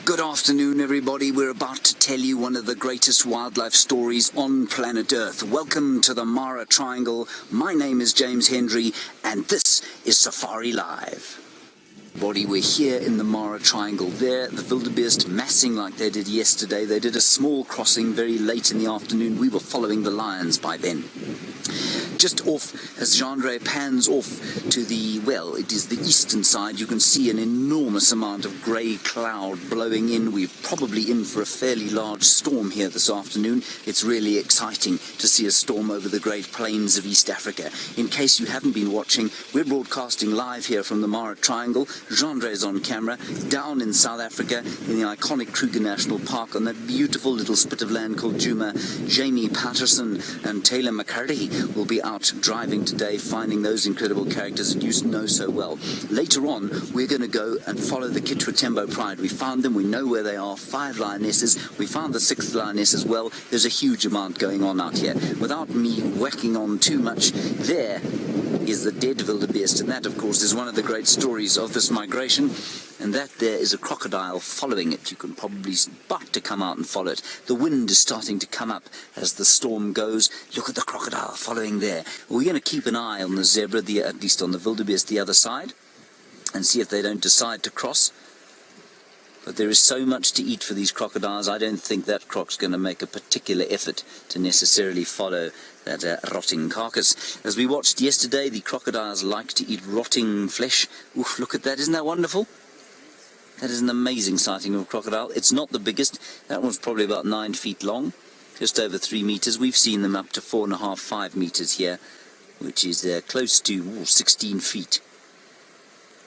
Good afternoon, everybody. We're about to tell you one of the greatest wildlife stories on planet Earth. Welcome to the Mara Triangle. My name is James Hendry, and this is Safari Live. We're here in the Mara Triangle. There, the wildebeest massing like they did yesterday. They did a small crossing very late in the afternoon. We were following the lions by then. Just off, as Jeandre pans off to the, well, it is the eastern side, you can see an enormous amount of grey cloud blowing in. We're probably in for a fairly large storm here this afternoon. It's really exciting to see a storm over the Great Plains of East Africa. In case you haven't been watching, we're broadcasting live here from the Mara Triangle. Jeandre is on camera, down in South Africa, in the iconic Kruger National Park, on that beautiful little spit of land called Djuma. Jamie Patterson and Taylor McCurdy will be out driving today, finding those incredible characters that you know so well. Later on, we're going to go and follow the Kitwatembo Pride. We found them, we know where they are, 5 lionesses. We found the 6th lioness as well. There's a huge amount going on out here. Without me whacking on too much, there is the dead wildebeest, and that, of course, is one of the great stories of this migration. And that there is a crocodile following it. You can probably start to come out and follow it. The wind is starting to come up as the storm goes. Look at the crocodile following there. We're going to keep an eye on the zebra, at least on the wildebeest the other side, and see if they don't decide to cross. But there is so much to eat for these crocodiles, I don't think that croc's going to make a particular effort to necessarily follow that rotting carcass. As we watched yesterday, the crocodiles like to eat rotting flesh. Oof, look at that, isn't that wonderful? That is an amazing sighting of a crocodile. It's not the biggest. That one's probably about 9 feet long, just over 3 meters. We've seen them up to 4.5, 5 meters here, which is close to 16 feet.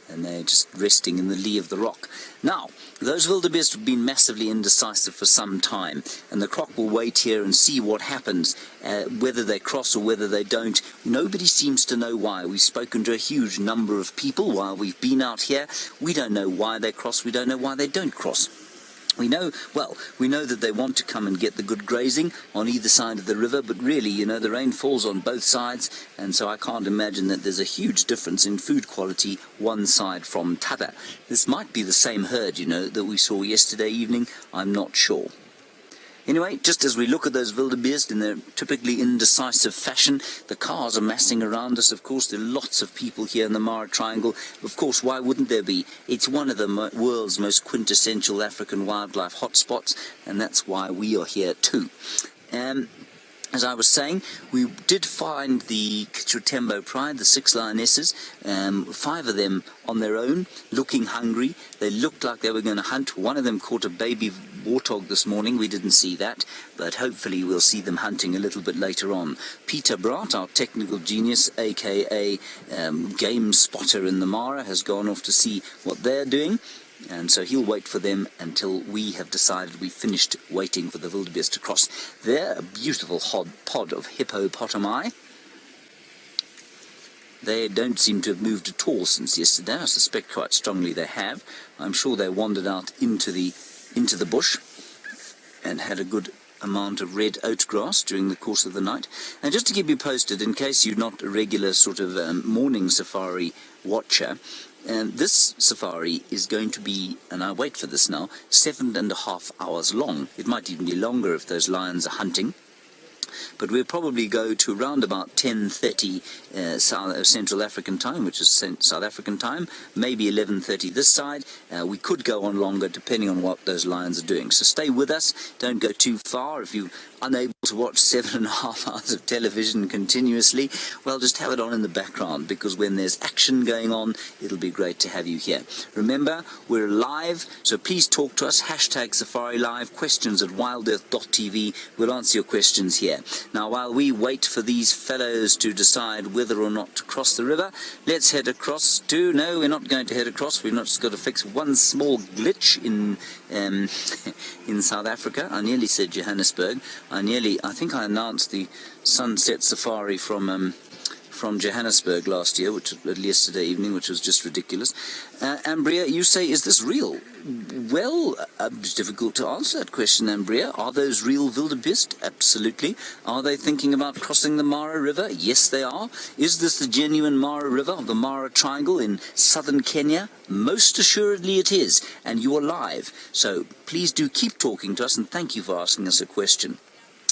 And they're just resting in the lee of the rock. Now, those wildebeest have been massively indecisive for some time, and the croc will wait here and see what happens, whether they cross or whether they don't. Nobody seems to know why. We've spoken to a huge number of people while we've been out here. We don't know why they cross. We don't know why they don't cross. We know that they want to come and get the good grazing on either side of the river, but really, you know, the rain falls on both sides, and so I can't imagine that there's a huge difference in food quality one side from t'other. This might be the same herd, you know, that we saw yesterday evening. I'm not sure. Anyway, just as we look at those wildebeest in their typically indecisive fashion, the cars are massing around us. Of course, there are lots of people here in the Mara Triangle. Of course, why wouldn't there be? It's one of the world's most quintessential African wildlife hotspots, and that's why we are here too. As I was saying, we did find the Kitwatembo Pride, the 6 lionesses, 5 of them on their own, looking hungry. They looked like they were going to hunt. One of them caught a baby warthog this morning. We didn't see that, but hopefully we'll see them hunting a little bit later on. Peter Braat, our technical genius, aka game spotter in the Mara, has gone off to see what they're doing. And so he'll wait for them until we have decided we've finished waiting for the wildebeest to cross. There, a beautiful pod of hippopotami. They don't seem to have moved at all since yesterday. I suspect quite strongly they have. I'm sure they wandered out into the bush and had a good amount of red oat grass during the course of the night. And just to keep you posted, in case you're not a regular sort of morning safari watcher, this safari is going to be, and I wait for this now, 7.5 hours long. It might even be longer if those lions are hunting. But we'll probably go to around about 10:30 Central African time, which is South African time, maybe 11:30 this side. We could go on longer depending on what those lions are doing. So stay with us, don't go too far. If you're unable to watch 7.5 hours of television continuously, well, just have it on in the background, because when there's action going on, it'll be great to have you here. Remember, we're live, so please talk to us, #SafariLive, questions@wildearth.tv. We'll answer your questions here. Now, while we wait for these fellows to decide whether or not to cross the river, let's head across to... No, we're not going to head across. We've not just got to fix one small glitch in South Africa. I nearly said Johannesburg. I think I announced the sunset safari from from Johannesburg last year, yesterday evening, which was just ridiculous. Ambria, you say, is this real? Well, it's difficult to answer that question, Ambria. Are those real wildebeest? Absolutely. Are they thinking about crossing the Mara River? Yes, they are. Is this the genuine Mara River of the Mara Triangle in southern Kenya? Most assuredly it is, and you are live. So please do keep talking to us, and thank you for asking us a question.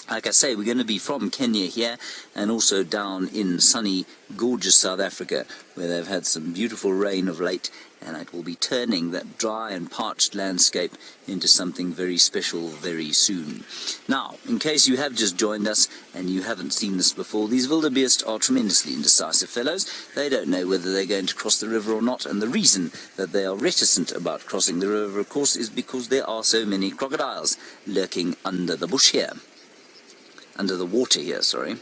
Like I say, we're going to be from Kenya here and also down in sunny, gorgeous South Africa, where they've had some beautiful rain of late, and it will be turning that dry and parched landscape into something very special very soon. Now, in case you have just joined us and you haven't seen this before, these wildebeest are tremendously indecisive fellows. They don't know whether they're going to cross the river or not, and the reason that they are reticent about crossing the river, of course, is because there are so many crocodiles lurking under the bush here. Under the water here, sorry.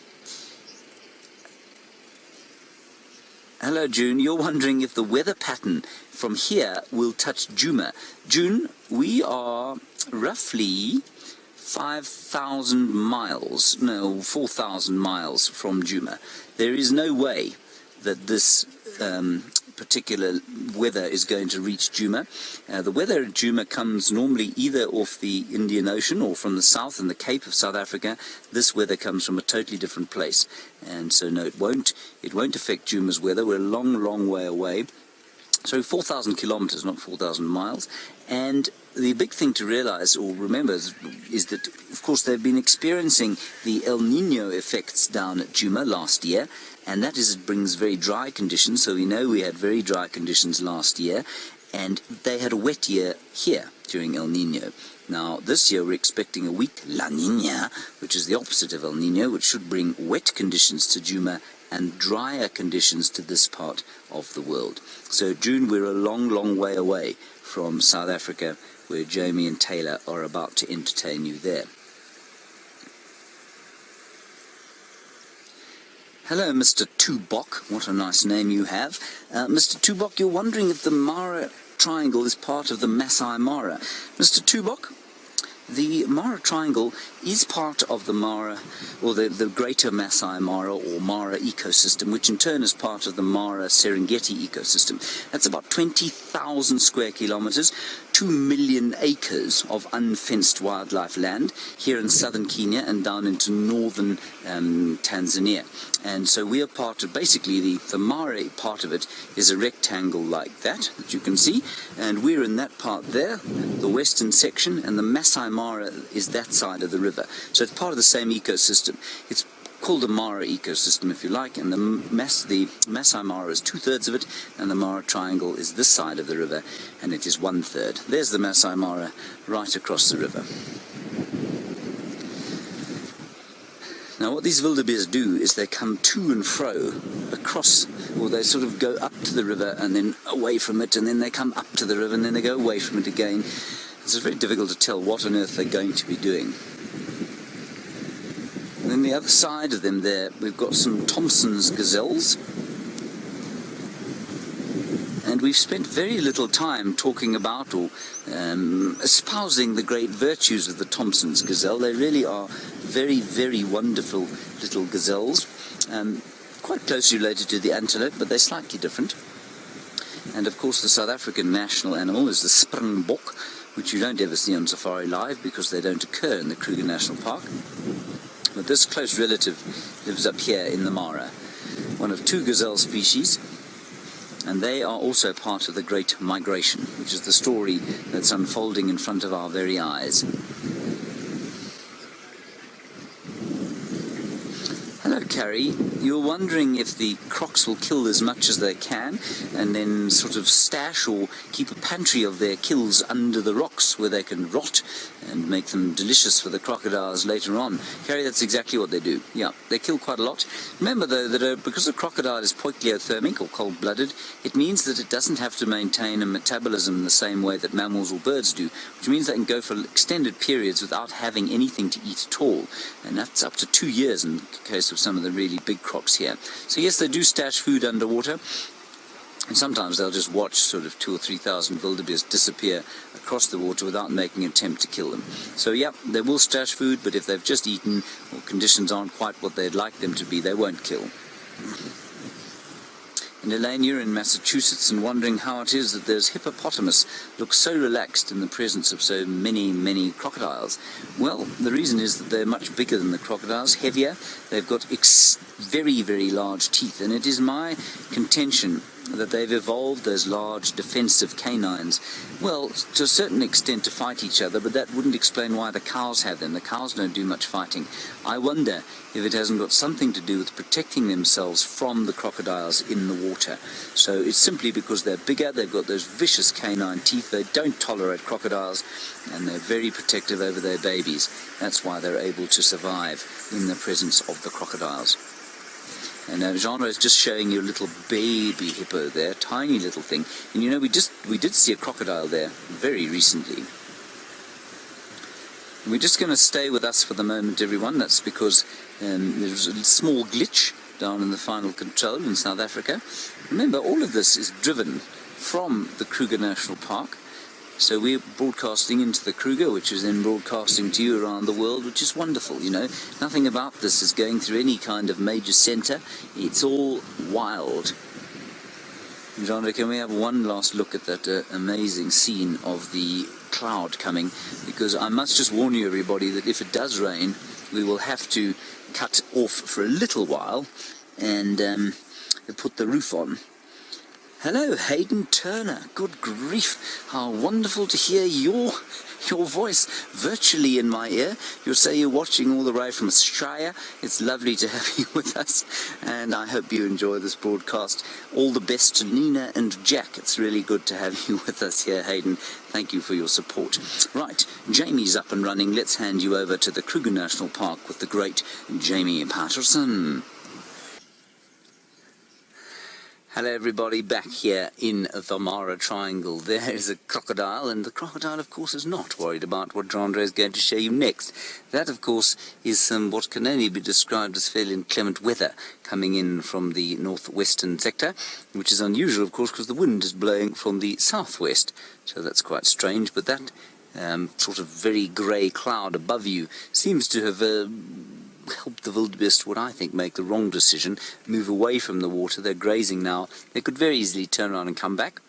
Hello, June. You're wondering if the weather pattern from here will touch Djuma. June, we are roughly 5,000 miles, no, 4,000 miles from Djuma. There is no way that this particular weather is going to reach Djuma. The weather at Djuma comes normally either off the Indian Ocean or from the south in the Cape of South Africa. This weather comes from a totally different place, and so no, it won't affect Djuma's weather. We're a long, long way away. So 4,000 kilometers, not 4,000 miles. And the big thing to realize or remember is that, of course, they've been experiencing the El Nino effects down at Djuma last year, and that is, it brings very dry conditions. So we know we had very dry conditions last year, and they had a wet year here during El Nino. Now, this year we're expecting a weak La Nina, which is the opposite of El Nino, which should bring wet conditions to Djuma and drier conditions to this part of the world. So, June, we're a long, long way away from South Africa, where Jamie and Taylor are about to entertain you there. Hello, Mr. Tubok. What a nice name you have. Mr. Tubok, you're wondering if the Mara Triangle is part of the Masai Mara. Mr. Tubok, the Mara Triangle is part of the Mara, or the greater Masai Mara or Mara ecosystem, which in turn is part of the Mara Serengeti ecosystem. That's about 20,000 square kilometers, 2 million acres of unfenced wildlife land here in southern Kenya and down into northern Tanzania. And so we are part of, basically the Mara part of it is a rectangle like that you can see, and we're in that part there, the western section, and the Masai Mara is that side of the river. So it's part of the same ecosystem. It's called the Mara ecosystem, if you like, and the Masai Mara is 2/3 of it, and the Mara Triangle is this side of the river, and it is 1/3. There's the Masai Mara right across the river. Now, what these wildebeest do is they come to and fro across, or they sort of go up to the river and then away from it, and then they come up to the river and then they go away from it again. It's very difficult to tell what on earth they're going to be doing. And then the other side of them there, we've got some Thompson's gazelles. And we've spent very little time talking about or espousing the great virtues of the Thompson's gazelle. They really are very, very wonderful little gazelles. Quite closely related to the antelope, but they're slightly different. And of course the South African national animal is the springbok, which you don't ever see on Safari Live because they don't occur in the Kruger National Park. But this close relative lives up here in the Mara, one of 2 gazelle species, and they are also part of the Great Migration, which is the story that's unfolding in front of our very eyes. Hello, Carrie. You're wondering if the crocs will kill as much as they can and then sort of stash or keep a pantry of their kills under the rocks where they can rot and make them delicious for the crocodiles later on. Carrie, that's exactly what they do. Yeah, they kill quite a lot. Remember, though, that because a crocodile is poikilothermic or cold-blooded, it means that it doesn't have to maintain a metabolism the same way that mammals or birds do, which means they can go for extended periods without having anything to eat at all. And that's up to 2 years in the case of some of the really big crocs here. So yes, they do stash food underwater, and sometimes they'll just watch sort of 2,000 or 3,000 wildebeest disappear across the water without making an attempt to kill them. So yeah, they will stash food, but if they've just eaten or conditions aren't quite what they'd like them to be, they won't kill. And Elaine, you're in Massachusetts and wondering how it is that those hippopotamus look so relaxed in the presence of so many crocodiles. Well, the reason is that they're much bigger than the crocodiles, heavier. They've got very large teeth, and it is my contention that they've evolved those large defensive canines, well, to a certain extent to fight each other, but that wouldn't explain why the cows have them. The cows don't do much fighting. I wonder if it hasn't got something to do with protecting themselves from the crocodiles in the water. So it's simply because they're bigger, they've got those vicious canine teeth, they don't tolerate crocodiles, and they're very protective over their babies. That's why they're able to survive in the presence of the crocodiles. And Jeandre is just showing you a little baby hippo there, tiny little thing. And you know, we did see a crocodile there very recently. And we're just going to stay with us for the moment, everyone. That's because there's a small glitch down in the final control in South Africa. Remember, all of this is driven from the Kruger National Park. So we're broadcasting into the Kruger, which is then broadcasting to you around the world, which is wonderful, you know. Nothing about this is going through any kind of major centre. It's all wild. Jeandre, can we have one last look at that amazing scene of the cloud coming? Because I must just warn you, everybody, that if it does rain, we will have to cut off for a little while and put the roof on. Hello, Hayden Turner. Good grief. How wonderful to hear your voice virtually in my ear. You'll say you're watching all the way from Australia. It's lovely to have you with us, and I hope you enjoy this broadcast. All the best to Nina and Jack. It's really good to have you with us here, Hayden. Thank you for your support. Right, Jamie's up and running. Let's hand you over to the Kruger National Park with the great Jamie Patterson. Hello everybody, back here in the Mara Triangle. There is a crocodile, and the crocodile of course is not worried about what Jeandre is going to show you next. That of course is some what can only be described as fairly inclement weather coming in from the northwestern sector, which is unusual of course because the wind is blowing from the southwest, so that's quite strange. But that sort of very grey cloud above you seems to have help the wildebeest, what I think, make the wrong decision, move away from the water. They're grazing now. They could very easily turn around and come back.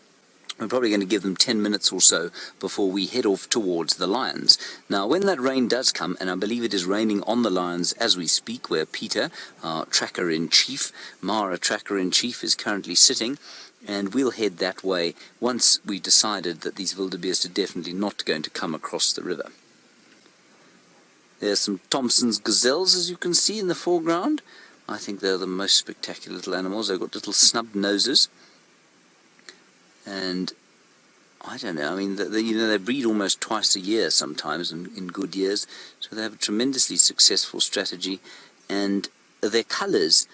We're probably going to give them 10 minutes or so before we head off towards the lions. Now, when that rain does come, and I believe it is raining on the lions as we speak, where Peter, our tracker-in-chief, Mara tracker-in-chief, is currently sitting, and we'll head that way once we've decided that these wildebeest are definitely not going to come across the river. There's some Thompson's gazelles, as you can see in the foreground. I think they're the most spectacular little animals. They've got little snubbed noses. And I don't know, I mean, they breed almost twice a year sometimes in good years. So they have a tremendously successful strategy. And their colours,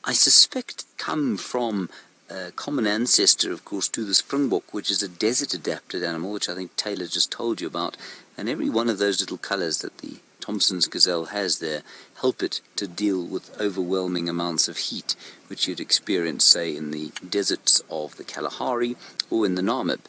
I suspect, come from a common ancestor, of course, to the springbok, which is a desert-adapted animal, which I think Taylor just told you about. And every one of those little colours that the Thompson's gazelle has there help it to deal with overwhelming amounts of heat, which you'd experience, say, in the deserts of the Kalahari or in the Namib.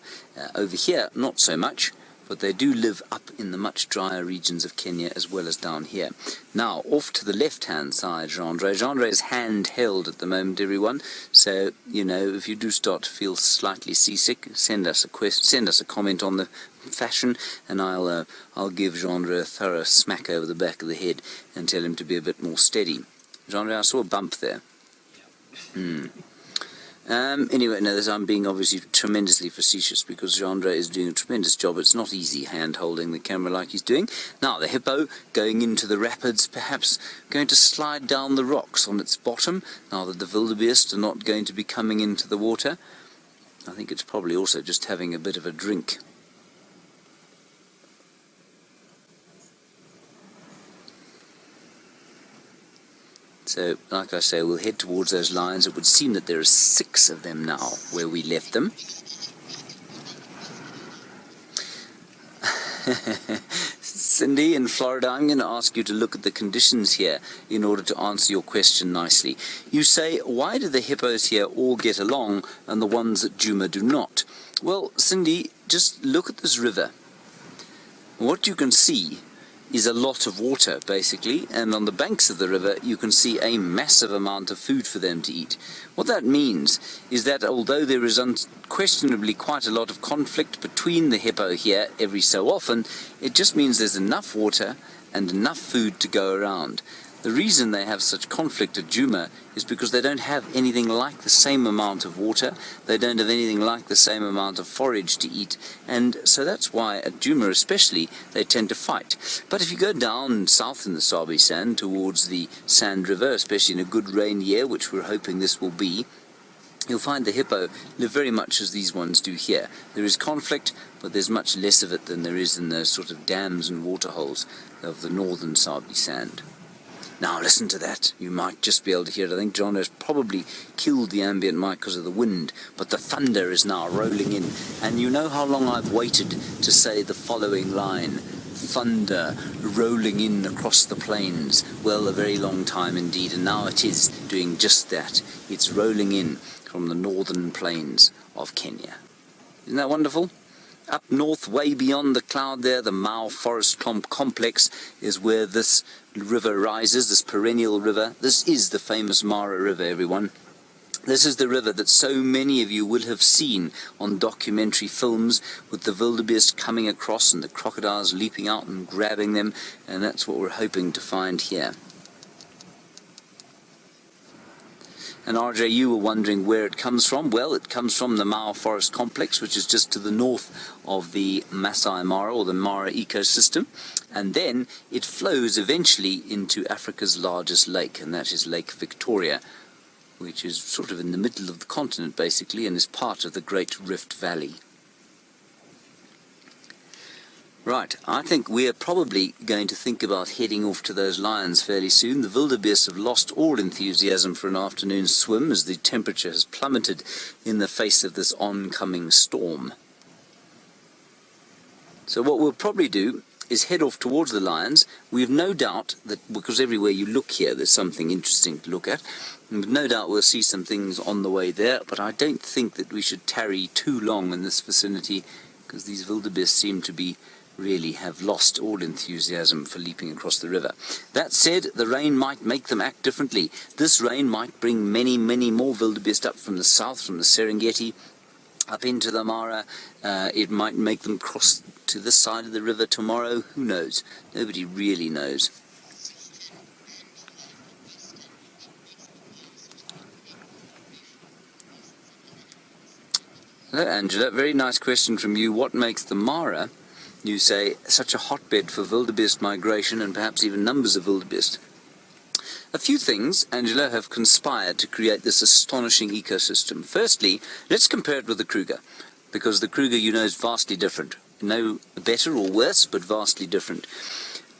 Over here, not so much, but they do live up in the much drier regions of Kenya as well as down here. Now, off to the left-hand side, Jeandre. Jeandre is hand-held at the moment, everyone. So, you know, if you do start to feel slightly seasick, send us a comment on the fashion, and I'll give Jeandre a thorough smack over the back of the head and tell him to be a bit more steady. Jeandre, I saw a bump there. Anyway, no, I'm being obviously tremendously facetious because Jeandre is doing a tremendous job. It's not easy hand-holding the camera like he's doing. Now, the hippo going into the rapids, perhaps going to slide down the rocks on its bottom, now that the wildebeest are not going to be coming into the water. I think it's probably also just having a bit of a drink. So, like I say, we'll head towards those lions. It would seem that there are 6 of them now where we left them. Cindy in Florida, I'm going to ask you to look at the conditions here in order to answer your question nicely. You say, why do the hippos here all get along and the ones at Djuma do not? Well, Cindy, just look at this river. What you can see is a lot of water, basically, and on the banks of the river you can see a massive amount of food for them to eat. What that means is that although there is unquestionably quite a lot of conflict between the hippo here every so often, it just means there's enough water and enough food to go around. The reason they have such conflict at Jeandre is because they don't have anything like the same amount of water, they don't have anything like the same amount of forage to eat, and so that's why at Jeandre especially they tend to fight. But if you go down south in the Sabi Sand towards the Sand River, especially in a good rain year, which we're hoping this will be, you'll find the hippo live very much as these ones do here. There is conflict, but there's much less of it than there is in those sort of dams and waterholes of the northern Sabi Sand. Now listen to that. You might just be able to hear it. I think Jeandre has probably killed the ambient mic because of the wind, but the thunder is now rolling in. And you know how long I've waited to say the following line: thunder rolling in across the plains. Well, a very long time indeed, and now it is doing just that. It's rolling in from the northern plains of Kenya. Isn't that wonderful? Up north, way beyond the cloud there, the Mau Forest Complex is where this river rises, this perennial river. This is the famous Mara River, everyone. This is the river that so many of you will have seen on documentary films, with the wildebeest coming across and the crocodiles leaping out and grabbing them, and that's what we're hoping to find here. And RJ, you were wondering where it comes from. Well, it comes from the Mau Forest Complex, which is just to the north of the Masai Mara, or the Mara ecosystem. And then it flows eventually into Africa's largest lake, and that is Lake Victoria, which is sort of in the middle of the continent, basically, and is part of the Great Rift Valley. Right, I think we're probably going to think about heading off to those lions fairly soon. The wildebeest have lost all enthusiasm for an afternoon swim as the temperature has plummeted in the face of this oncoming storm. So what we'll probably do is head off towards the lions. We've no doubt that, because everywhere you look here there's something interesting to look at, and no doubt we'll see some things on the way there, but I don't think that we should tarry too long in this vicinity, because these wildebeest seem to be really have lost all enthusiasm for leaping across the river. That said, the rain might make them act differently. This rain might bring many, many more wildebeest up from the south, from the Serengeti, up into the Mara. It might make them cross to this side of the river tomorrow. Who knows? Nobody really knows. Hello, Angela. Very nice question from you. What makes the Mara, you say, such a hotbed for wildebeest migration and perhaps even numbers of wildebeest? A few things, Angela, have conspired to create this astonishing ecosystem. Firstly, let's compare it with the Kruger, because the Kruger, you know, is vastly different. No better or worse, but vastly different.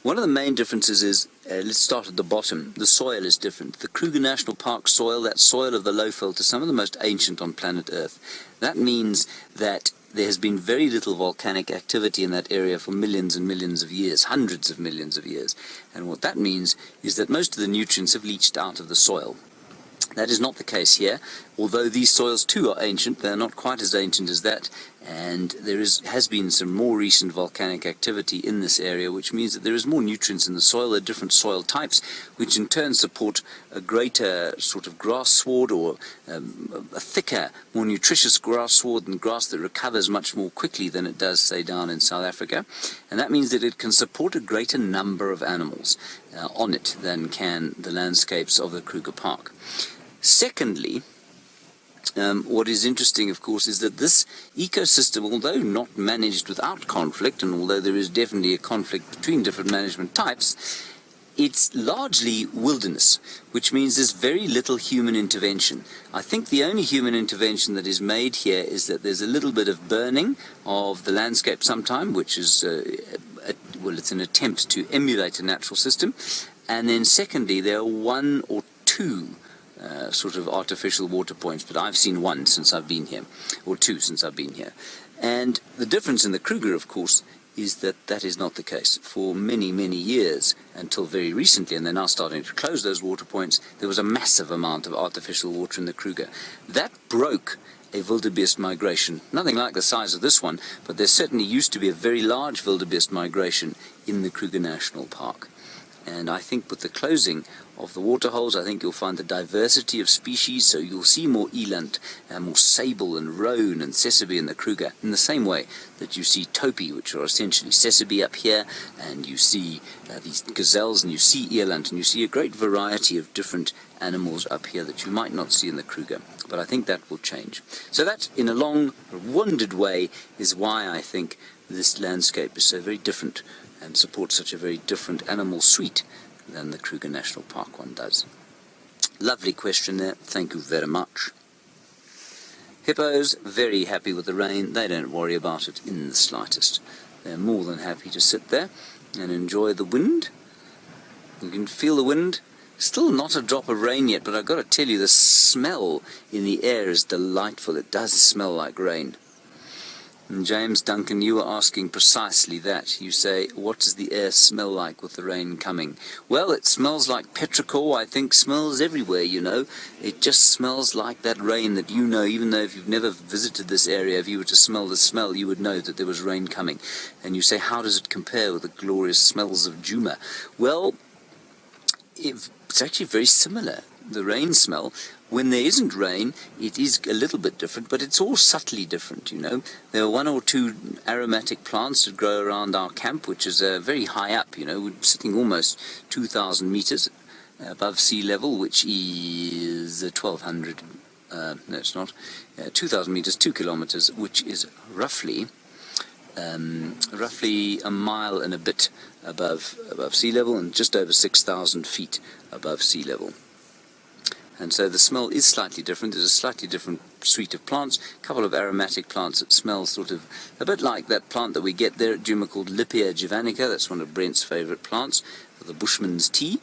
One of the main differences is, let's start at the bottom, the soil is different. The Kruger National Park soil, that soil of the lowveld, is some of the most ancient on planet Earth. That means that there has been very little volcanic activity in that area for millions and millions of years, hundreds of millions of years. And what that means is that most of the nutrients have leached out of the soil. That is not the case here. Although these soils too are ancient, they're not quite as ancient as that, and there has been some more recent volcanic activity in this area, which means that there is more nutrients in the soil. There are different soil types, which in turn support a greater sort of grass sward, or a thicker, more nutritious grass sward, and grass that recovers much more quickly than it does, say, down in South Africa. And that means that it can support a greater number of animals on it than can the landscapes of the Kruger Park. Secondly, what is interesting, of course, is that this ecosystem, although not managed without conflict, and although there is definitely a conflict between different management types, it's largely wilderness, which means there's very little human intervention. I think the only human intervention that is made here is that there's a little bit of burning of the landscape sometime, which is, well, it's an attempt to emulate a natural system. And then secondly, there are one or two sort of artificial water points, but I've seen one since I've been here, or two since I've been here. And the difference in the Kruger, of course, is that that is not the case. For many, many years, until very recently, and they're now starting to close those water points, there was a massive amount of artificial water in the Kruger. That broke a wildebeest migration, nothing like the size of this one, but there certainly used to be a very large wildebeest migration in the Kruger National Park. And I think with the closing of the waterholes, I think you'll find the diversity of species, so you'll see more eland, more sable and roan and tsessebe in the Kruger, in the same way that you see topi, which are essentially tsessebe up here, and you see these gazelles, and you see eland, and you see a great variety of different animals up here that you might not see in the Kruger. But I think that will change. So that, in a long, wondered way, is why I think this landscape is so very different and supports such a very different animal suite than the Kruger National Park one does. Lovely question there, thank you very much. Hippos, very happy with the rain, they don't worry about it in the slightest. They're more than happy to sit there and enjoy the wind. You can feel the wind. Still not a drop of rain yet, but I've got to tell you, the smell in the air is delightful. It does smell like rain. And James Duncan, you were asking precisely that. You say, what does the air smell like with the rain coming? Well, it smells like petrichor, I think, smells everywhere, you know. It just smells like that rain that you know, even though if you've never visited this area, if you were to smell the smell, you would know that there was rain coming. And you say, how does it compare with the glorious smells of Jeandre? Well, it's actually very similar. The rain smell, when there isn't rain, it is a little bit different, but it's all subtly different, you know. There are one or two aromatic plants that grow around our camp, which is very high up, you know. We're sitting almost 2,000 meters above sea level, which is 1,200, no it's not, 2,000 meters, 2 kilometers, which is roughly a mile and a bit above sea level, and just over 6,000 feet above sea level. And so the smell is slightly different. There's a slightly different suite of plants, a couple of aromatic plants that smell sort of a bit like that plant that we get there at Jeandre called Lippia javanica. That's one of Brent's favourite plants, the bushman's tea.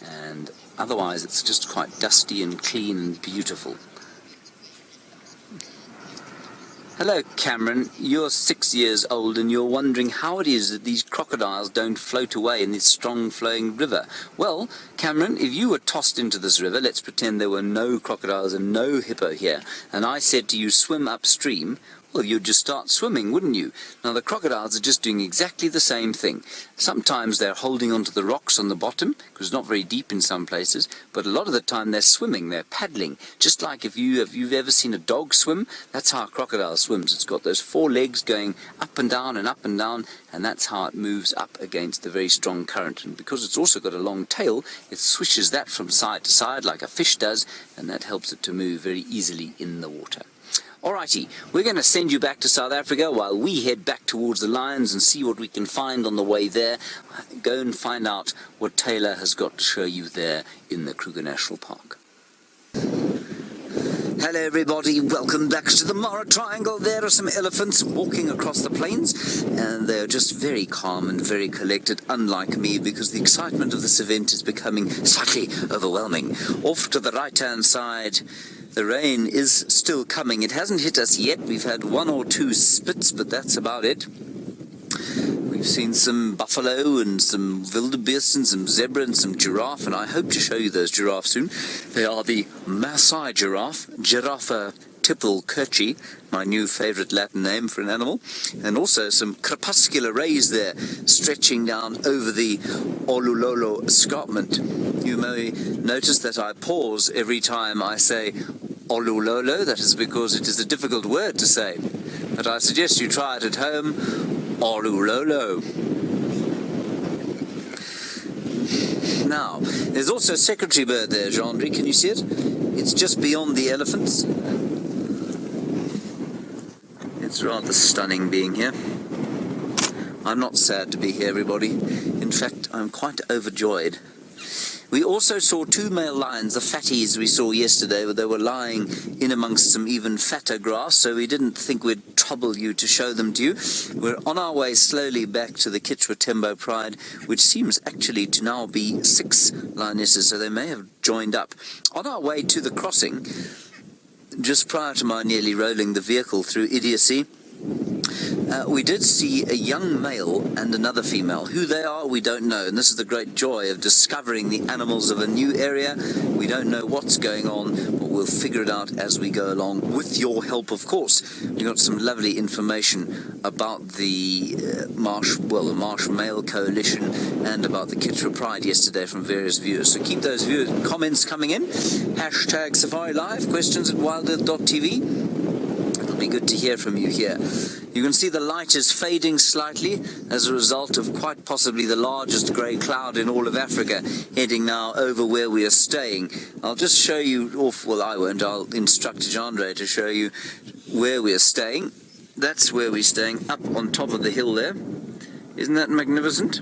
And otherwise it's just quite dusty and clean and beautiful. Hello Cameron, you're 6 years old and you're wondering how it is that these crocodiles don't float away in this strong flowing river. Well, Cameron, if you were tossed into this river, let's pretend there were no crocodiles and no hippo here, and I said to you swim upstream, well, you'd just start swimming, wouldn't you? Now, the crocodiles are just doing exactly the same thing. Sometimes they're holding onto the rocks on the bottom, because it's not very deep in some places, but a lot of the time they're swimming, they're paddling. Just like if you've ever seen a dog swim, that's how a crocodile swims. It's got those 4 legs going up and down, and that's how it moves up against the very strong current. And because it's also got a long tail, it swishes that from side to side like a fish does, and that helps it to move very easily in the water. Alrighty, we're going to send you back to South Africa while we head back towards the lions and see what we can find on the way there. Go and find out what Taylor has got to show you there in the Kruger National Park. Hello everybody, welcome back to the Mara Triangle. There are some elephants walking across the plains, and they're just very calm and very collected, unlike me, because the excitement of this event is becoming slightly overwhelming. Off to the right-hand side, the rain is still coming. It hasn't hit us yet. We've had 1 or 2 spits, but that's about it. We've seen some buffalo and some wildebeest and some zebra and some giraffe, and I hope to show you those giraffes soon. They are the Maasai giraffe, Giraffa tipple-kirchi, my new favourite Latin name for an animal, and also some crepuscular rays there stretching down over the Olulolo escarpment. You may notice that I pause every time I say Olulolo. That is because it is a difficult word to say, but I suggest you try it at home. Olulolo. Now, there's also a secretary bird there, Jeandre. Can you see it? It's just beyond the elephants. It's rather stunning being here. I'm not sad to be here, everybody. In fact, I'm quite overjoyed. We also saw 2 male lions, the fatties we saw yesterday, where they were lying in amongst some even fatter grass, so we didn't think we'd trouble you to show them to you. We're on our way slowly back to the Kichwa Tembo Pride, which seems actually to now be 6 lionesses, so they may have joined up. On our way to the crossing, just prior to my nearly rolling the vehicle through idiocy, we did see a young male and another female. Who they are, we don't know, and this is the great joy of discovering the animals of a new area. We don't know what's going on, but we'll figure it out as we go along, with your help, of course. We got some lovely information about the Marsh Male Coalition and about the Kitchener Pride yesterday from various viewers. So keep those comments coming in. Hashtag Safari Live, questions at wildearth.tv. It'll be good to hear from you here. You can see the light is fading slightly as a result of quite possibly the largest grey cloud in all of Africa heading now over where we are staying. I'll just show you off, well, I won't, I'll instruct Jeandre to show you where we are staying. That's where we're staying, up on top of the hill there. Isn't that magnificent?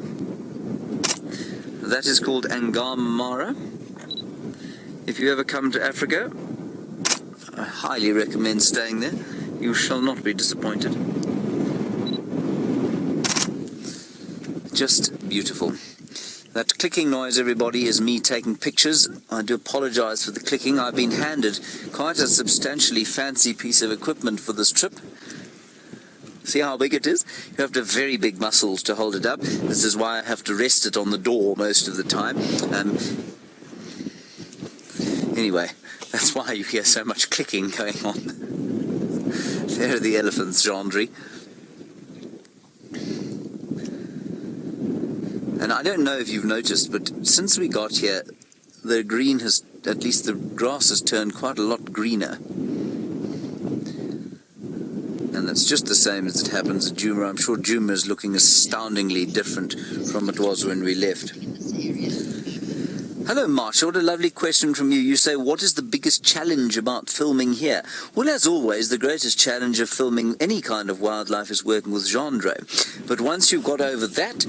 That is called Angamara. If you ever come to Africa, I highly recommend staying there. You shall not be disappointed. Just beautiful. That clicking noise, everybody, is me taking pictures. I do apologize for the clicking. I've been handed quite a substantially fancy piece of equipment for this trip. See how big it is? You have to have very big muscles to hold it up. This is why I have to rest it on the door most of the time. Anyway, that's why you hear so much clicking going on. There are the elephants, Jeandre. And I don't know if you've noticed, but since we got here, the green has, at least the grass has turned quite a lot greener. And that's just the same as it happens at Jeandre. I'm sure Jeandre is looking astoundingly different from it was when we left. Hello, Marshall. What a lovely question from you. You say, what is the biggest challenge about filming here? Well, as always, the greatest challenge of filming any kind of wildlife is working with Jeandre. But once you've got over that,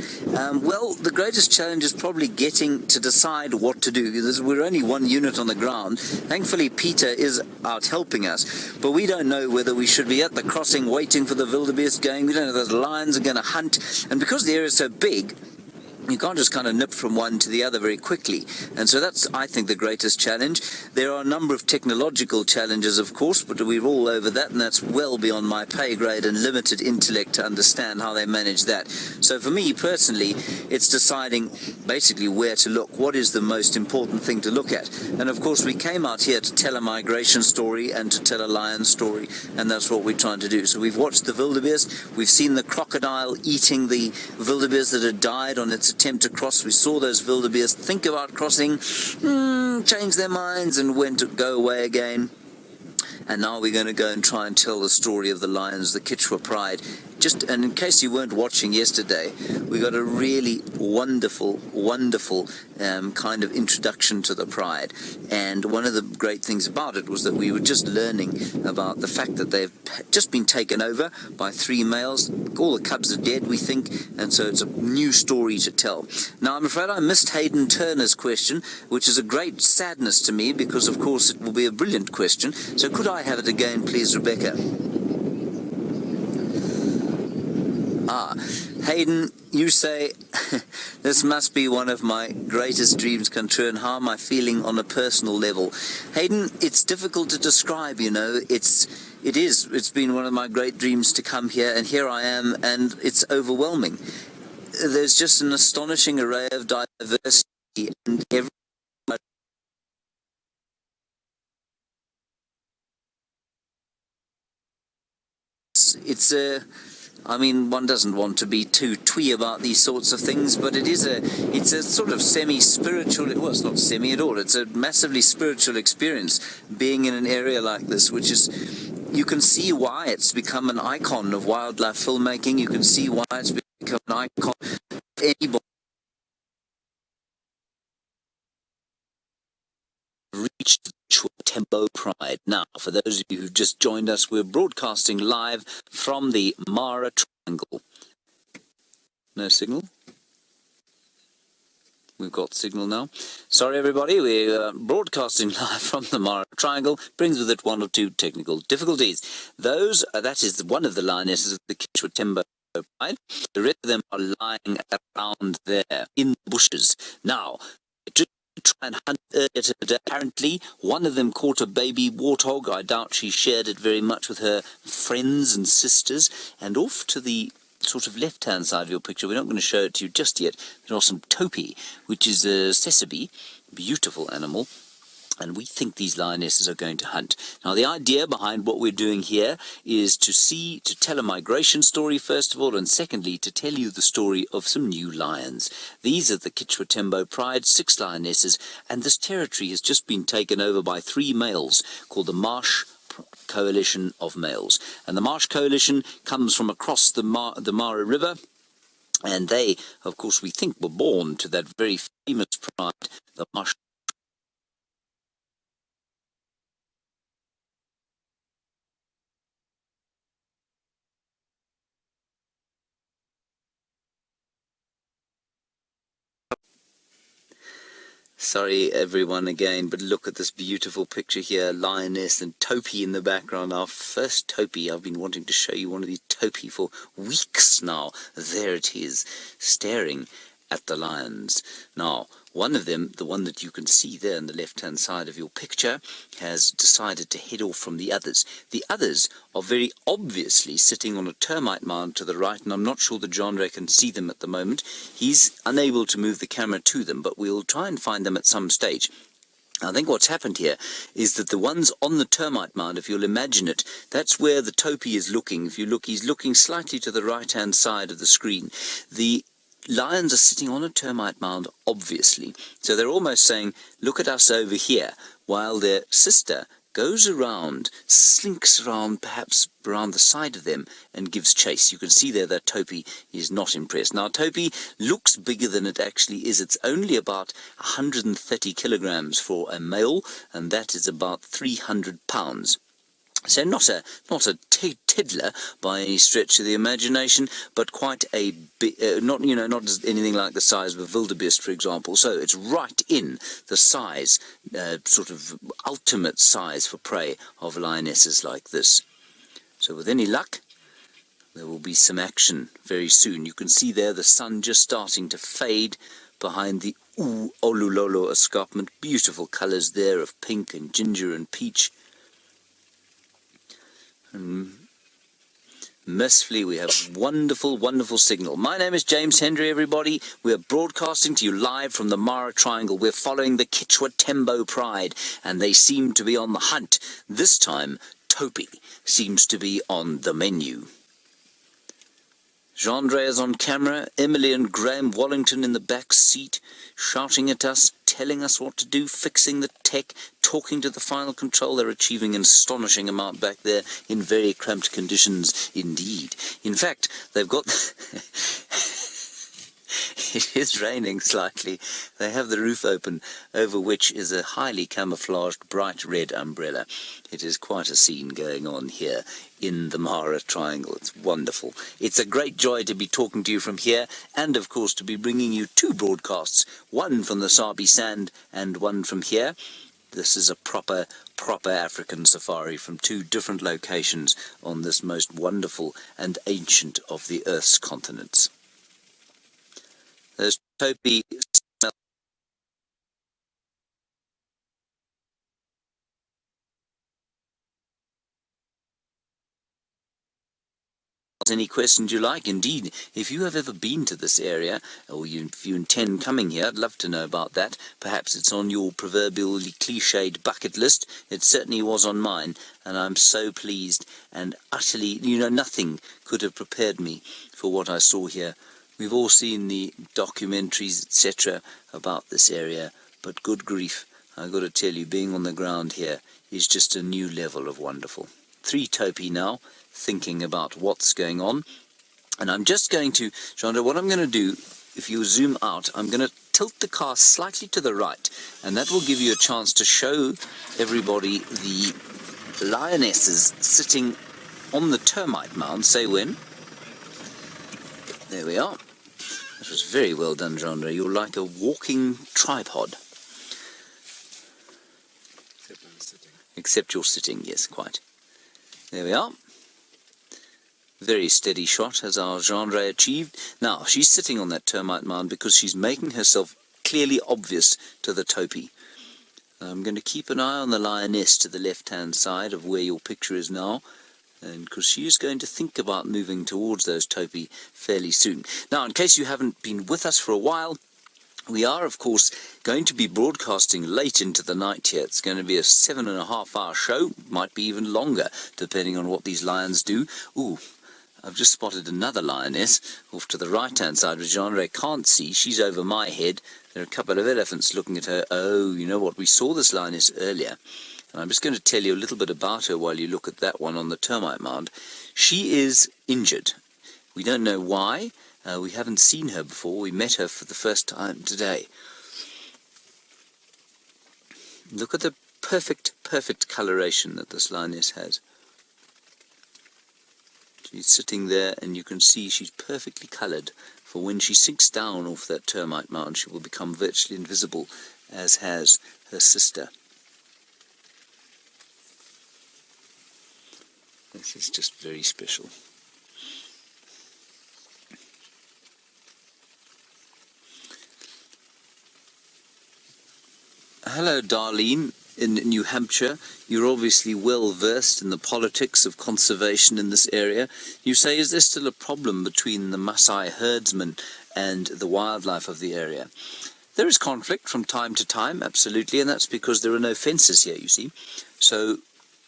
well, the greatest challenge is probably getting to decide what to do. We're only one unit on the ground. Thankfully, Peter is out helping us. But we don't know whether we should be at the crossing waiting for the wildebeest going. We don't know if those lions are going to hunt. And because the area is so big, you can't just kind of nip from one to the other very quickly. And so that's, I think, the greatest challenge. There are a number of technological challenges, of course, but we're all over that, and that's well beyond my pay grade and limited intellect to understand how they manage that. So for me, personally, it's deciding basically where to look. What is the most important thing to look at? And of course, we came out here to tell a migration story and to tell a lion story, and that's what we're trying to do. So we've watched the wildebeest. We've seen the crocodile eating the wildebeest that had died on its attempt to cross. We saw those wildebeest think about crossing, change their minds and went to go away again. And now we're going to go and try and tell the story of the lions, the Kitchener Pride. And in case you weren't watching yesterday, we got a really wonderful kind of introduction to the Pride. And one of the great things about it was that we were just learning about the fact that they've just been taken over by 3 males. All the cubs are dead, we think, and so it's a new story to tell. Now, I'm afraid I missed Hayden Turner's question, which is a great sadness to me, because, of course, it will be a brilliant question. So could I have it again, please, Rebecca? Hayden, you say, this must be one of my greatest dreams come true, and how am I feeling on a personal level? Hayden, it's difficult to describe, you know. It's been one of my great dreams to come here, and here I am, and it's overwhelming. There's just an astonishing array of diversity, and I mean, one doesn't want to be too twee about these sorts of things, but it's a sort of semi-spiritual, well, it's not semi at all, it's a massively spiritual experience being in an area like this, which is, you can see why it's become an icon of wildlife filmmaking. You can see why it's become an icon of anybody reached the Tembo Pride. Now, for those of you who've just joined us, we're broadcasting live from the Mara Triangle. No signal? We've got signal now. Sorry, everybody, we're broadcasting live from the Mara Triangle. Brings with it 1 or 2 technical difficulties. That is one of the lionesses of the Kitchener Tembo Pride. The rest of them are lying around there in the bushes. Now, try and hunt earlier today. Apparently, one of them caught a baby warthog. I doubt she shared it very much with her friends and sisters. And off to the sort of left-hand side of your picture, we're not going to show it to you just yet, there are some topi, which is a sesame, beautiful animal. And we think these lionesses are going to hunt. Now, the idea behind what we're doing here is to tell a migration story, first of all, and secondly, to tell you the story of some new lions. These are the Kichwa Pride, 6 lionesses, and this territory has just been taken over by 3 males called the Marsh Coalition of Males. And the Marsh Coalition comes from across the Mara River, and they, of course, we think were born to that very famous pride, the Marsh. Sorry everyone again, but look at this beautiful picture here, lioness and topi in the background. Our first topi. I've been wanting to show you one of these topi for weeks now. There it is, staring at the lions. Now, one of them, the one that you can see there on the left-hand side of your picture, has decided to head off from the others. The others are very obviously sitting on a termite mound to the right, and I'm not sure that Jeandre can see them at the moment. He's unable to move the camera to them, but we'll try and find them at some stage. I think what's happened here is that the ones on the termite mound, if you'll imagine it, that's where the topi is looking. If you look, he's looking slightly to the right-hand side of the screen. The lions are sitting on a termite mound, obviously. So they're almost saying, look at us over here, while their sister goes around, slinks around, perhaps around the side of them, and gives chase. You can see there that topi is not impressed. Now, topi looks bigger than it actually is. It's only about 130 kilograms for a male, and that is about 300 pounds. So not a tiddler by any stretch of the imagination, but quite a not as anything like the size of a wildebeest, for example. So it's right in the size, sort of ultimate size for prey of lionesses like this. So with any luck, there will be some action very soon. You can see there the sun just starting to fade behind the Olulolo escarpment. Beautiful colours there of pink and ginger and peach. And mercifully, we have wonderful, wonderful signal. My name is James Hendry, everybody. We're broadcasting to you live from the Mara Triangle. We're following the Kichwa Pride, and they seem to be on the hunt. This time, topi seems to be on the menu. Jeandre is on camera, Emily and Graham Wallington in the back seat, shouting at us, telling us what to do, fixing the tech, talking to the final control. They're achieving an astonishing amount back there in very cramped conditions indeed. In fact, they've got... It is raining slightly. They have the roof open, over which is a highly camouflaged bright red umbrella. It is quite a scene going on here in the Mara Triangle. It's wonderful. It's a great joy to be talking to you from here, and of course to be bringing you 2 broadcasts, one from the Sabi Sand and one from here. This is a proper African safari from 2 different locations on this most wonderful and ancient of the Earth's continents. Those topi smell. Any questions you like. Indeed, if you have ever been to this area, or if you intend coming here, I'd love to know about that. Perhaps it's on your proverbially cliched bucket list. It certainly was on mine, and I'm so pleased, and utterly, nothing could have prepared me for what I saw here. We've all seen the documentaries, etc., about this area, but good grief, I've got to tell you, being on the ground here is just a new level of wonderful. 3 topi now, thinking about what's going on. And I'm just going to, Jeandre, what I'm going to do, if you zoom out, I'm going to tilt the car slightly to the right, and that will give you a chance to show everybody the lionesses sitting on the termite mound. Say when. There we are. That was very well done, Jeandre. You're like a walking tripod. Except I'm sitting. Except you're sitting, yes, quite. There we are. Very steady shot, as our Jeandre achieved. Now, she's sitting on that termite mound because she's making herself clearly obvious to the topi. I'm going to keep an eye on the lioness to the left-hand side of where your picture is now, and because she is going to think about moving towards those topi fairly soon. Now, in case you haven't been with us for a while, we are, of course, going to be broadcasting late into the night here. It's going to be a 7.5-hour show, might be even longer, depending on what these lions do. Ooh, I've just spotted another lioness off to the right-hand side, which Jeandre can't see. She's over my head. There are a couple of elephants looking at her. Oh, you know what? We saw this lioness earlier. And I'm just going to tell you a little bit about her while you look at that one on the termite mound. She is injured. We don't know why. We haven't seen her before. We met her for the first time today. Look at the perfect coloration that this lioness has. She's sitting there, and you can see she's perfectly coloured. For when she sinks down off that termite mound, she will become virtually invisible, as has her sister. This is just very special. Hello, Darlene, in New Hampshire. You're obviously well versed in the politics of conservation in this area. You say, is there still a problem between the Maasai herdsmen and the wildlife of the area? There is conflict from time to time, absolutely, and that's because there are no fences here, you see. So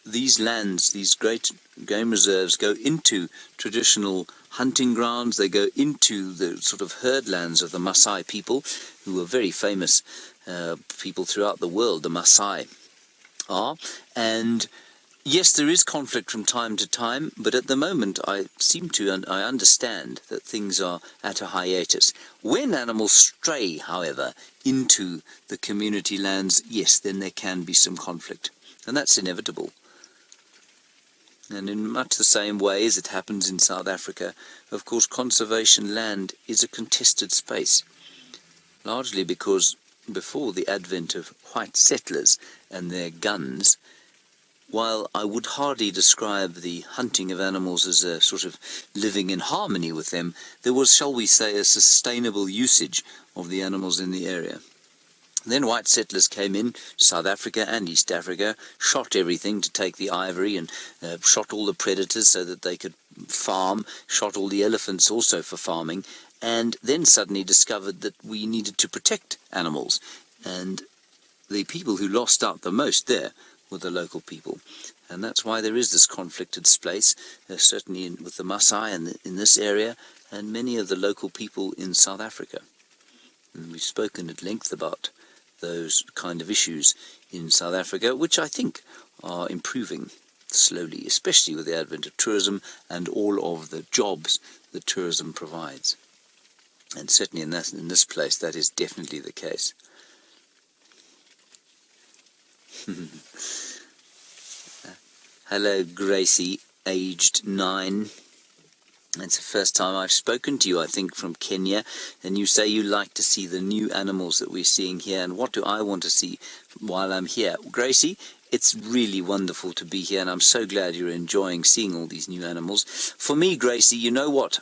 these lands, these great game reserves, go into traditional hunting grounds. They go into the sort of herd lands of the Maasai people, who are very famous people throughout the world, the Maasai are. And yes, there is conflict from time to time, but at the moment I understand that things are at a hiatus. When animals stray, however, into the community lands, yes, then there can be some conflict, and that's inevitable. And in much the same way as it happens in South Africa, of course, conservation land is a contested space, largely because before the advent of white settlers and their guns, while I would hardly describe the hunting of animals as a sort of living in harmony with them, there was, shall we say, a sustainable usage of the animals in the area. Then white settlers came in, South Africa and East Africa, shot everything to take the ivory, and shot all the predators so that they could farm, shot all the elephants also for farming, and then suddenly discovered that we needed to protect animals. And the people who lost out the most there were the local people. And that's why there is this conflicted space, certainly with the Maasai in this area, and many of the local people in South Africa. And we've spoken at length about those kind of issues in South Africa, which I think are improving slowly, especially with the advent of tourism and all of the jobs that tourism provides. And certainly in this place, that is definitely the case. Hello, Gracie, aged 9. It's the first time I've spoken to you, I think, from Kenya, and you say you like to see the new animals that we're seeing here, and what do I want to see while I'm here? Gracie, it's really wonderful to be here, and I'm so glad you're enjoying seeing all these new animals. For me, Gracie, you know what?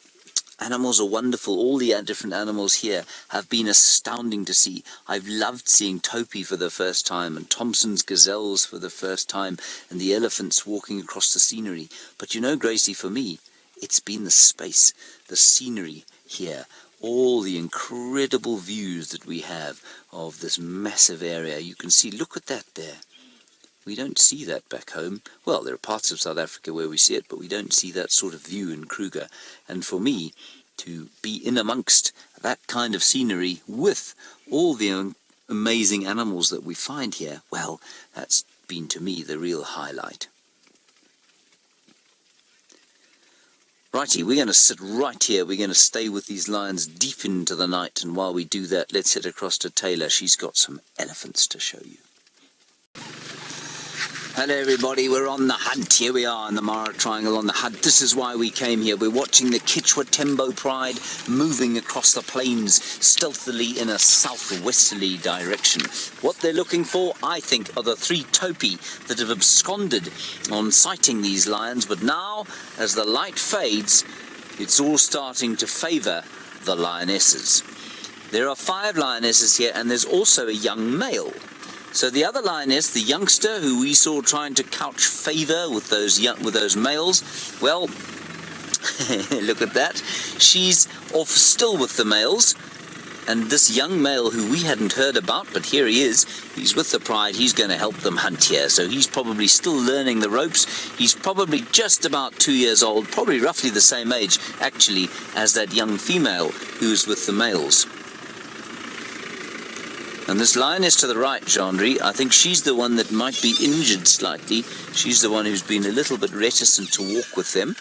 Animals are wonderful. All the different animals here have been astounding to see. I've loved seeing topi for the first time, and Thompson's gazelles for the first time, and the elephants walking across the scenery. But you know, Gracie, for me, it's been the space, the scenery here, all the incredible views that we have of this massive area. You can see, look at that there. We don't see that back home. Well, there are parts of South Africa where we see it, but we don't see that sort of view in Kruger. And for me, to be in amongst that kind of scenery with all the amazing animals that we find here, well, that's been to me the real highlight. Righty, we're going to sit right here. We're going to stay with these lions deep into the night, and while we do that, let's head across to Taylor. She's got some elephants to show you. Hello everybody, we're on the hunt. Here we are in the Mara Triangle on the hunt. This is why we came here. We're watching the Kichwa Tembo Pride moving across the plains stealthily in a southwesterly direction. What they're looking for, I think, are the 3 topi that have absconded on sighting these lions. But now, as the light fades, it's all starting to favour the lionesses. There are 5 lionesses here, and there's also a young male. So the other lioness, the youngster who we saw trying to couch favour with those males, well, look at that. She's off still with the males. And this young male who we hadn't heard about, but here he is, he's with the pride, he's going to help them hunt here. So he's probably still learning the ropes. He's probably just about 2 years old, probably roughly the same age, actually, as that young female who's with the males. And this lioness to the right, Jeandre, I think she's the one that might be injured slightly. She's the one who's been a little bit reticent to walk with them.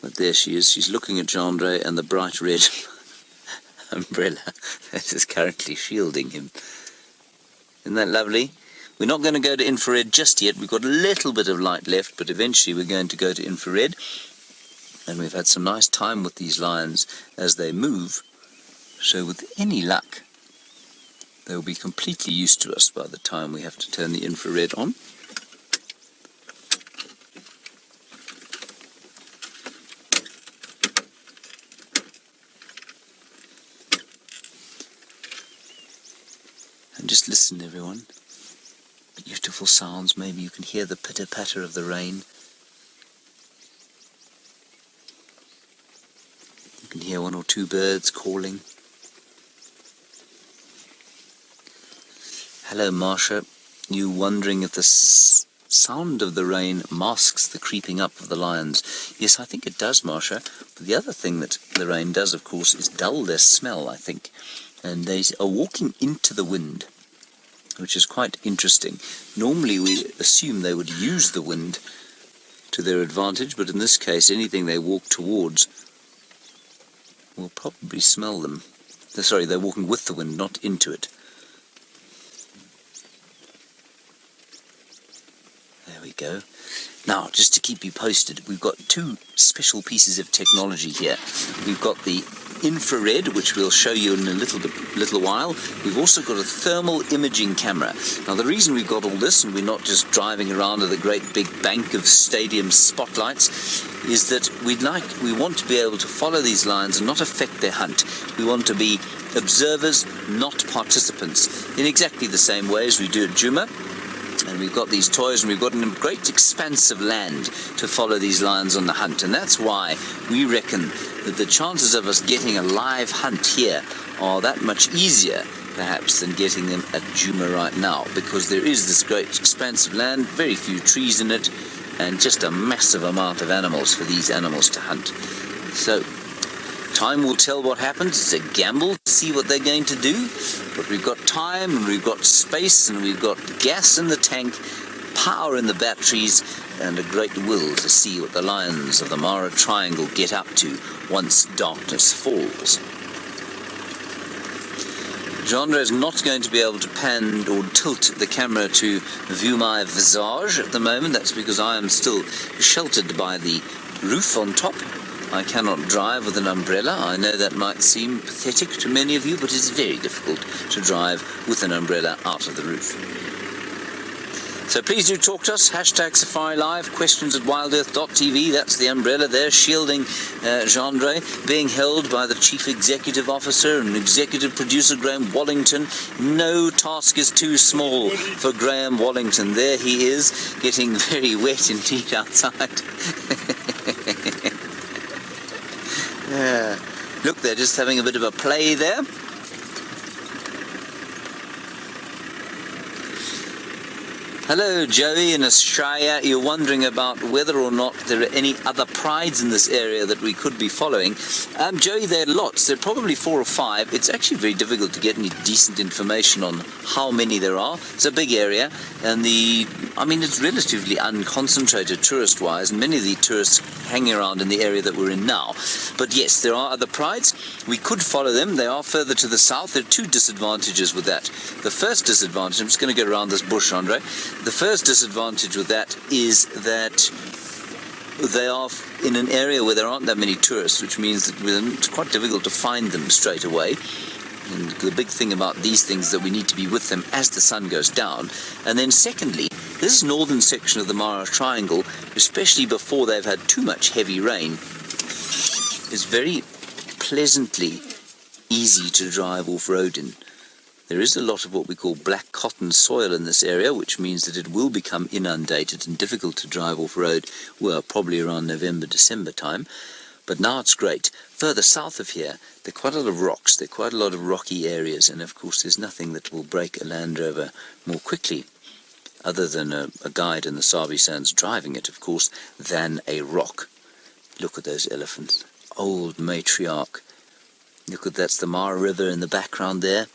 But there she is, she's looking at Jeandre and the bright red umbrella that is currently shielding him. Isn't that lovely? We're not going to go to infrared just yet. We've got a little bit of light left, but eventually we're going to go to infrared. And we've had some nice time with these lions as they move. So with any luck, they'll be completely used to us by the time we have to turn the infrared on. And just listen, everyone. Beautiful sounds. Maybe you can hear the pitter-patter of the rain. You can hear 1 or 2 birds calling. Hello, Marsha. You wondering if the sound of the rain masks the creeping up of the lions? Yes, I think it does, Marsha. But the other thing that the rain does, of course, is dull their smell, I think. And they are walking into the wind, which is quite interesting. Normally we assume they would use the wind to their advantage, but in this case anything they walk towards will probably smell them. Sorry, they're walking with the wind, not into it. There we go. Now, just to keep you posted, we've got 2 special pieces of technology here. We've got the infrared, which we'll show you in a little while. We've also got a thermal imaging camera. Now, the reason we've got all this, and we're not just driving around with a great big bank of stadium spotlights, is that we want to be able to follow these lions and not affect their hunt. We want to be observers, not participants, in exactly the same way as we do at Jeandre. And we've got these toys, and we've got a great expanse of land to follow these lions on the hunt. And that's why we reckon that the chances of us getting a live hunt here are that much easier, perhaps, than getting them at Jeandre right now, because there is this great expanse of land, very few trees in it, and just a massive amount of animals for these animals to hunt. So time will tell what happens. It's a gamble to see what they're going to do, but we've got time, and we've got space, and we've got gas in the tank, power in the batteries, and a great will to see what the lions of the Mara Triangle get up to once darkness falls. Jeandre is not going to be able to pan or tilt the camera to view my visage at the moment. That's because I am still sheltered by the roof on top. I cannot drive with an umbrella. I know that might seem pathetic to many of you, but it's very difficult to drive with an umbrella out of the roof. So please do talk to us, #SafariLive, questions@wildearth.tv. That's the umbrella there, shielding Jeandre, being held by the Chief Executive Officer and Executive Producer Graham Wallington. No task is too small for Graham Wallington. There he is, getting very wet indeed outside. Look, they're just having a bit of a play there. Hello, Joey in Australia. You're wondering about whether or not there are any other prides in this area that we could be following. Joey, there are lots. There are probably 4 or 5. It's actually very difficult to get any decent information on how many there are. It's a big area, and it's relatively unconcentrated tourist-wise, and many of the tourists hanging around in the area that we're in now. But yes, there are other prides. We could follow them. They are further to the south. There are 2 disadvantages with that. The first disadvantage, I'm just going to go around this bush, Andre. The first disadvantage with that is that they are in an area where there aren't that many tourists, which means that it's quite difficult to find them straight away. And the big thing about these things is that we need to be with them as the sun goes down. And then secondly, this northern section of the Mara Triangle, especially before they've had too much heavy rain, is very pleasantly easy to drive off-road in. There is a lot of what we call black cotton soil in this area, which means that it will become inundated and difficult to drive off-road, well, probably around November, December time. But now it's great. Further south of here, there are quite a lot of rocks, there are quite a lot of rocky areas, and of course there's nothing that will break a Land Rover more quickly, other than a guide in the Sabi Sands driving it, of course, than a rock. Look at those elephants. Old matriarch. Look at that's the Mara River in the background there.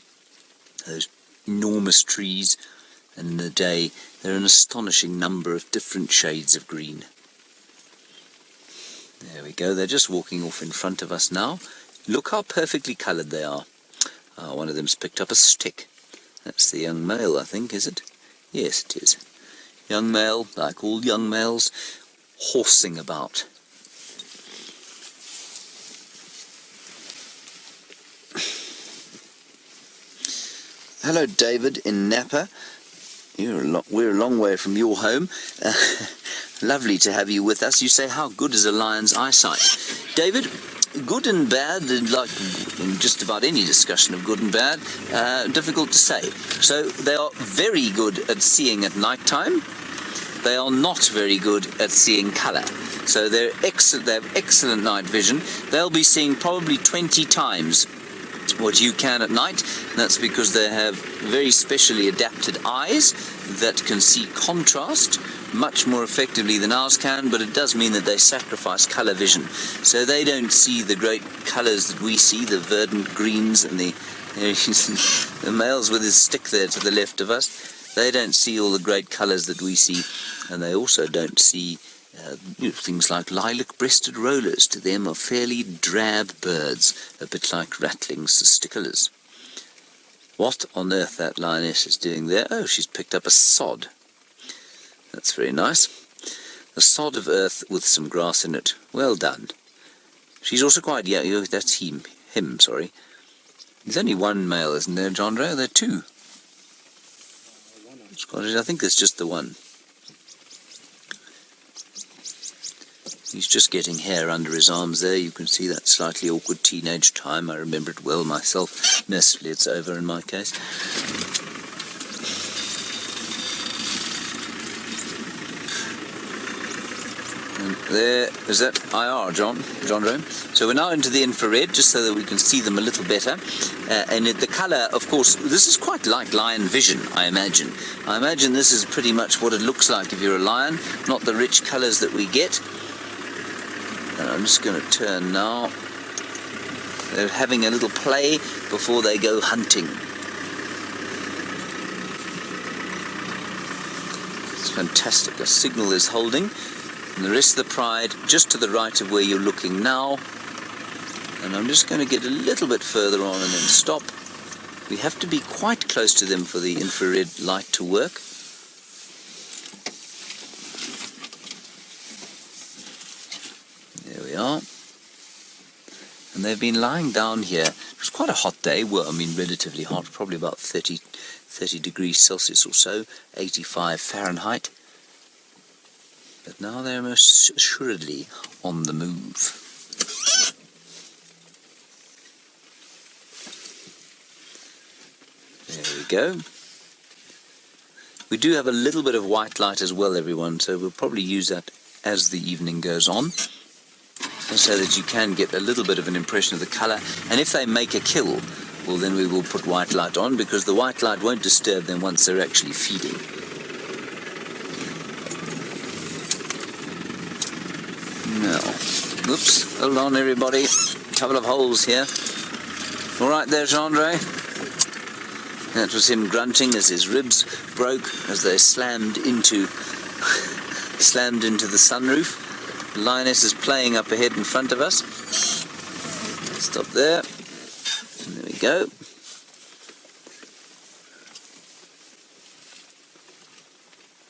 Those enormous trees, and in the day there are an astonishing number of different shades of green. There we go, they're just walking off in front of us now. Look how perfectly coloured they are. One of them's picked up a stick. That's the young male, I think, is it? Yes, it is. Young male, like all young males, horsing about. Hello, David in Napa. We're a long way from your home. Lovely to have you with us. You say, how good is a lion's eyesight? David, good and bad, like in just about any discussion of good and bad, difficult to say. So they are very good at seeing at night time. They are not very good at seeing colour. So they're excellent. They have excellent night vision. They'll be seeing probably 20 times what you can at night. That's because they have very specially adapted eyes that can see contrast much more effectively than ours can, but it does mean that they sacrifice colour vision. So they don't see the great colours that we see, the verdant greens and the males with his stick there to the left of us. They don't see all the great colours that we see, and they also don't see things like lilac-breasted rollers. To them are fairly drab birds, a bit like rattlings, testiculars. What on earth that lioness is doing there? Oh, she's picked up a sod. That's very nice. A sod of earth with some grass in it. Well done. She's also quite young. That's him, sorry. There's only one male, isn't there, Jeandre? There are two. Scottish, I think there's just the one. He's just getting hair under his arms there. You can see that slightly awkward teenage time. I remember it well myself. Mercifully, it's over in my case. And there is that IR, Jeandre. So we're now into the infrared, just so that we can see them a little better. And the colour, of course, this is quite like lion vision, I imagine. I imagine this is pretty much what it looks like if you're a lion, not the rich colours that we get. And I'm just going to turn now. They're having a little play before they go hunting. It's fantastic. A signal is holding, and the rest of the pride just to the right of where you're looking now. And I'm just going to get a little bit further on and then stop. We have to be quite close to them for the infrared light to work. Are. And they've been lying down here. It was quite a hot day. Well, I mean, relatively hot, probably about 30 degrees Celsius or so, 85 Fahrenheit. But now they're most assuredly on the move. There we go. We do have a little bit of white light as well, everyone, so we'll probably use that as the evening goes on, so that you can get a little bit of an impression of the colour. And if they make a kill, well, then we will put white light on, because the white light won't disturb them once they're actually feeding. Now, whoops, hold on everybody, a couple of holes here. All right there, Jeandre. That was him grunting as his ribs broke as they slammed into the sunroof. The lioness is playing up ahead in front of us. Stop there. And there we go.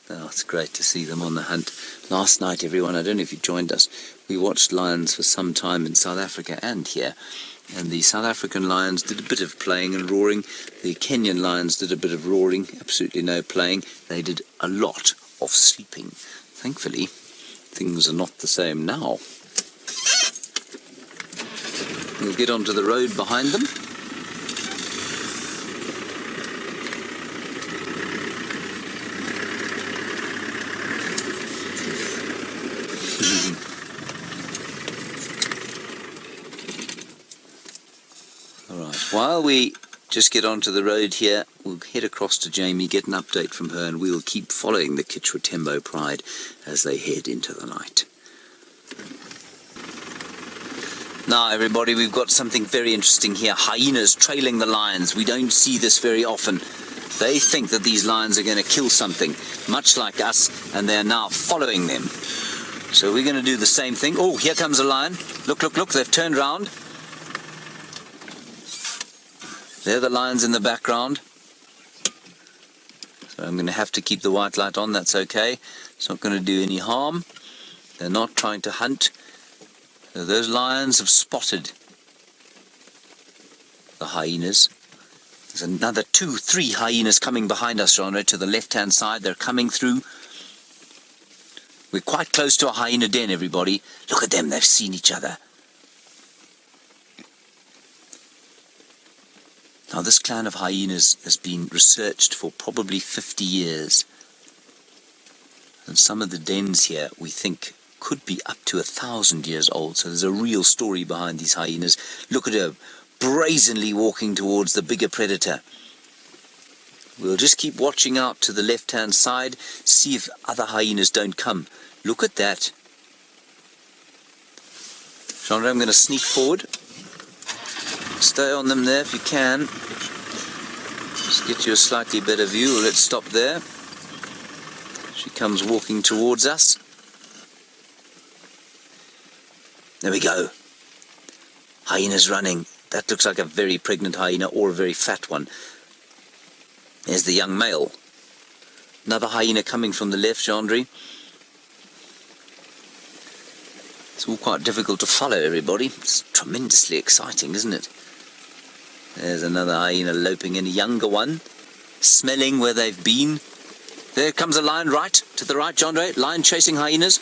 Oh, it's great to see them on the hunt. Last night, everyone, I don't know if you joined us, we watched lions for some time in South Africa and here. And the South African lions did a bit of playing and roaring. The Kenyan lions did a bit of roaring, absolutely no playing. They did a lot of sleeping. Thankfully, things are not the same now. We'll get onto the road behind them. while we just get onto the road here, we'll head across to Jamie, get an update from her, and we'll keep following the Kichwatembo Pride as they head into the night. Now everybody, we've got something very interesting here. Hyenas trailing the lions. We don't see this very often. They think that these lions are going to kill something, much like us, and they're now following them. So we're going to do the same thing. Oh, here comes a lion. Look, look, look, they've turned round. They're the lions in the background. So I'm going to have to keep the white light on, that's okay. It's not going to do any harm. They're not trying to hunt. So those lions have spotted the hyenas. There's another 2, 3 hyenas coming behind us, Jeandre, to the left-hand side. They're coming through. We're quite close to a hyena den, everybody. Look at them, they've seen each other. Now, this clan of hyenas has been researched for probably 50 years. And some of the dens here, we think, could be up to 1,000 years old. So there's a real story behind these hyenas. Look at her, brazenly walking towards the bigger predator. We'll just keep watching out to the left-hand side, see if other hyenas don't come. Look at that. Jeandre, I'm going to sneak forward. Stay on them there if you can. Just get you a slightly better view. Let's stop there. She comes walking towards us. There we go. Hyena's running. That looks like a very pregnant hyena or a very fat one. There's the young male. Another hyena coming from the left, Jeandre. It's all quite difficult to follow, everybody. It's tremendously exciting, isn't it? There's another hyena loping in, a younger one, smelling where they've been. There comes a lion right, to the right, Jeandre. Lion chasing hyenas.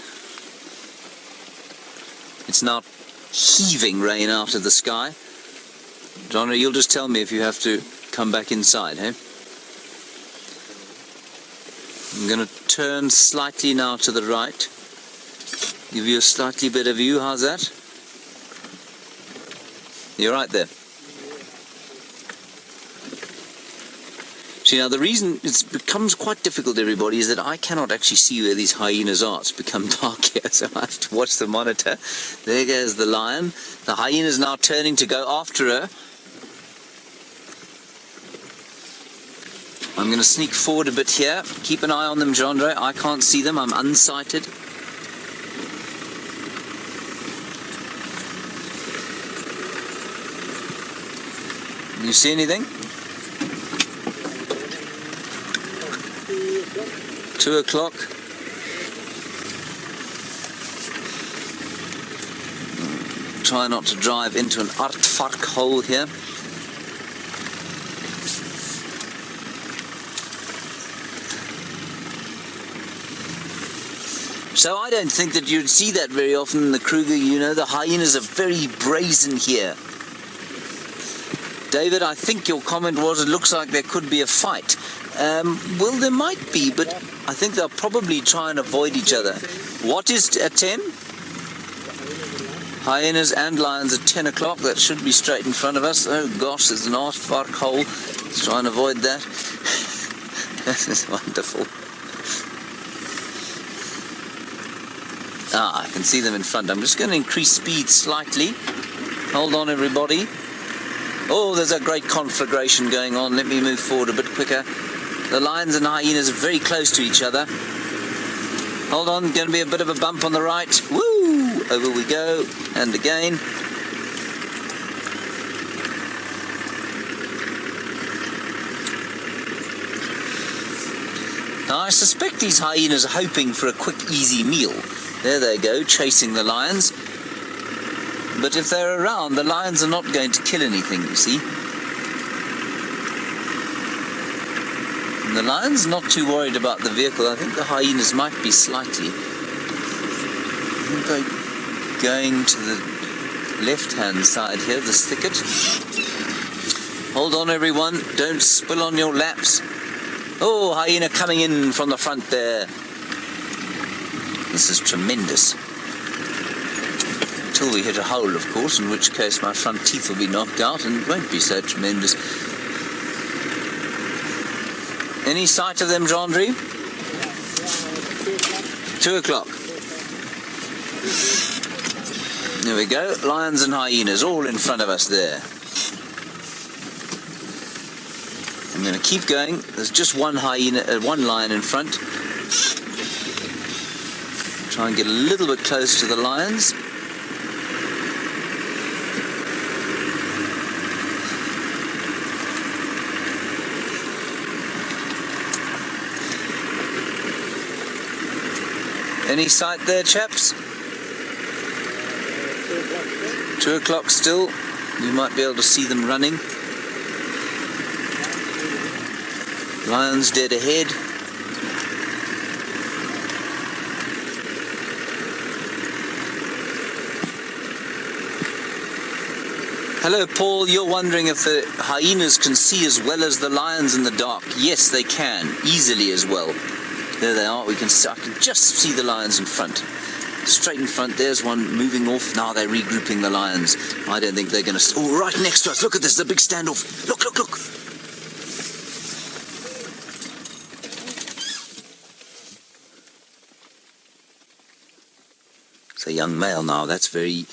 It's now heaving rain out of the sky. Jeandre, you'll just tell me if you have to come back inside, eh? I'm going to turn slightly now to the right. Give you a slightly better view. How's that? You're right there. See, now the reason it becomes quite difficult, everybody, is that I cannot actually see where these hyenas are. It's become dark here, so I have to watch the monitor. There goes the lion. The hyena's now turning to go after her. I'm going to sneak forward a bit here. Keep an eye on them, Jeandre. I can't see them. I'm unsighted. You see anything? 2 o'clock. Try not to drive into an aardvark hole here. So I don't think that you'd see that very often in the Kruger. You know, the hyenas are very brazen here. David, I think your comment was it looks like there could be a fight. Well, there might be, but I think they'll probably try and avoid each other. What is at 10? Hyenas and lions at 10 o'clock. That should be straight in front of us. Oh gosh, there's an aardvark hole. Let's try and avoid that. This is wonderful. I can see them in front. I'm just going to increase speed slightly. Hold on, everybody. Oh, there's a great conflagration going on. Let me move forward a bit quicker. The lions and hyenas are very close to each other. Hold on, going to be a bit of a bump on the right. Woo! Over we go. And again. Now, I suspect these hyenas are hoping for a quick, easy meal. There they go, chasing the lions. But if they're around, the lions are not going to kill anything, you see. And the lion's not too worried about the vehicle. I think the hyenas might be slightly. I think they're going to the left-hand side here, this thicket. Hold on, everyone. Don't spill on your laps. Oh, hyena coming in from the front there. This is tremendous. Till we hit a hole, of course, in which case my front teeth will be knocked out and it won't be so tremendous. Any sight of them, Jeandre? 2 o'clock. There we go. Lions and hyenas all in front of us there. I'm going to keep going. There's just one hyena, one lion in front. Try and get a little bit close to the lions. Any sight there, chaps? 2 o'clock still. You might be able to see them running. Lions dead ahead. Hello, Paul. You're wondering if the hyenas can see as well as the lions in the dark. Yes, they can, easily as well. There they are. I can just see the lions in front. Straight in front. There's one moving off. Now they're regrouping the lions. I don't think they're going to... Oh, right next to us. Look at this. The big standoff. Look, look, look. It's a young male now. That's very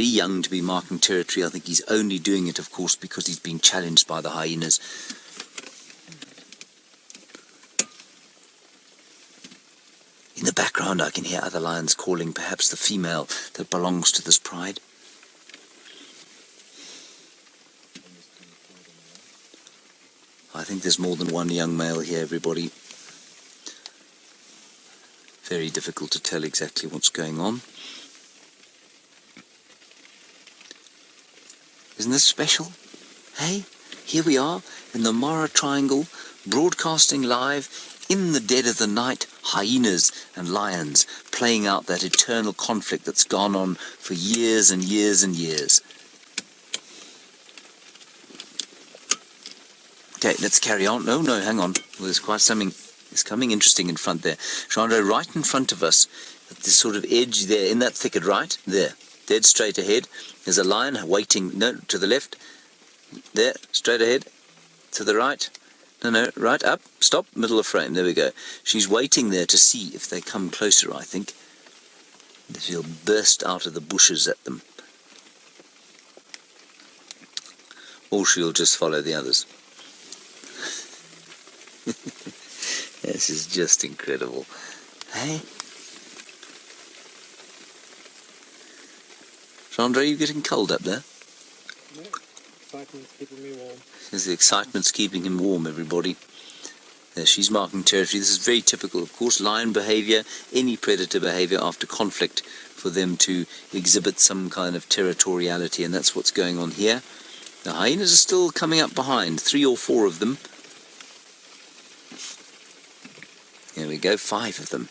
young to be marking territory. I think he's only doing it, of course, because he's being challenged by the hyenas. In the background I can hear other lions calling, perhaps the female that belongs to this pride. I think there's more than one young male here, everybody. Very difficult to tell exactly what's going on. Isn't this special? Hey, here we are in the Mara Triangle, broadcasting live in the dead of the night, hyenas and lions playing out that eternal conflict that's gone on for years and years and years. Okay, let's carry on. No, hang on. Well, there's quite something. There's coming interesting in front there. Jeandre, right in front of us, at this sort of edge there, in that thicket, right there, dead straight ahead. There's a lion waiting. No, to the left. There, straight ahead. To the right. No, right up, stop, middle of frame, there we go. She's waiting there to see if they come closer, I think. She'll burst out of the bushes at them. Or she'll just follow the others. This is just incredible. Hey? Jeandre, are you getting cold up there? No, excitement's keeping me warm. The excitement's keeping him warm, everybody. There, she's marking territory. This is very typical, of course, lion behavior, any predator behavior after conflict, for them to exhibit some kind of territoriality, and that's what's going on here. The hyenas are still coming up behind, 3 or 4 of them. There we go, 5 of them.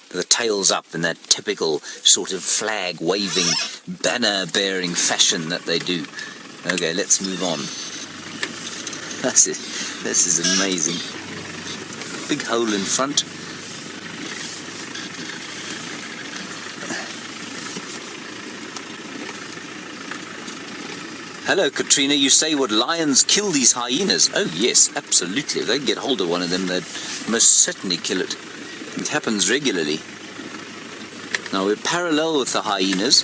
The tails up in that typical sort of flag-waving, banner-bearing fashion that they do. Okay, let's move on. This is amazing. Big hole in front. Hello, Katrina. You say, would lions kill these hyenas? Oh, yes, absolutely. If they can get hold of one of them, they'd most certainly kill it. It happens regularly. Now, we're parallel with the hyenas.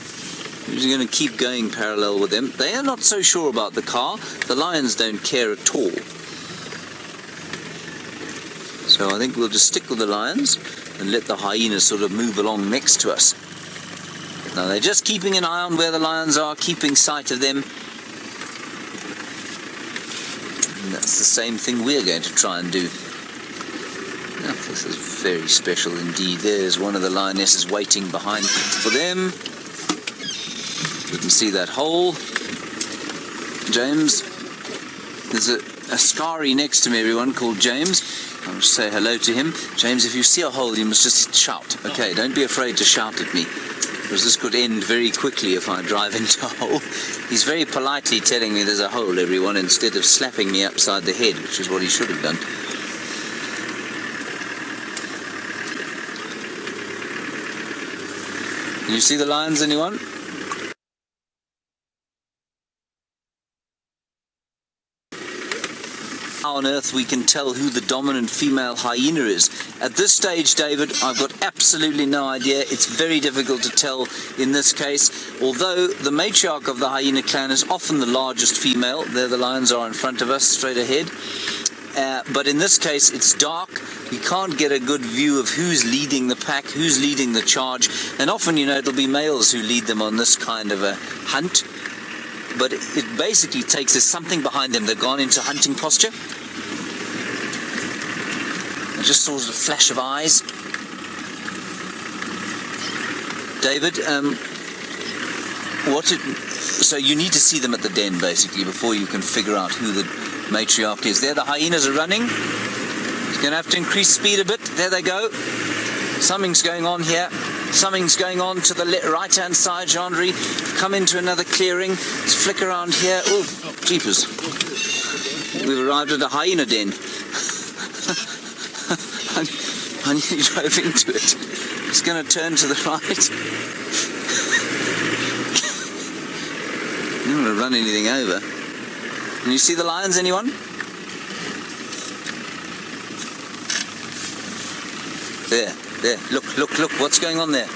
We're just going to keep going parallel with them. They are not so sure about the car. The lions don't care at all. So I think we'll just stick with the lions and let the hyenas sort of move along next to us. Now, they're just keeping an eye on where the lions are, keeping sight of them. And that's the same thing we're going to try and do. Oh, this is very special indeed. There's one of the lionesses waiting behind for them. You can see that hole. James, there's a Askari next to me, everyone, called James. I'll just say hello to him. James, if you see a hole, you must just shout. Okay, don't be afraid to shout at me, because this could end very quickly if I drive into a hole. He's very politely telling me there's a hole, everyone, instead of slapping me upside the head, which is what he should have done. Can you see the lions, anyone? How on earth we can tell who the dominant female hyena is? At this stage, David, I've got absolutely no idea. It's very difficult to tell in this case, although the matriarch of the hyena clan is often the largest female. There the lions are in front of us, straight ahead. But in this case, it's dark. You can't get a good view of who's leading the pack, who's leading the charge. And often, you know, it'll be males who lead them on this kind of a hunt. But it basically takes, there's something behind them. They've gone into hunting posture. I just saw a flash of eyes. David, so you need to see them at the den, basically, before you can figure out who the matriarch is. There, the hyenas are running. You're going to have to increase speed a bit. There they go. Something's going on here. Something's going on to the right-hand side, Jeandre. Come into another clearing. Let's flick around here. Oh, jeepers. We've arrived at a hyena den. I nearly drove into it. It's going to turn to the right. I don't want to run anything over. Can you see the lions, anyone? There. Look, what's going on there?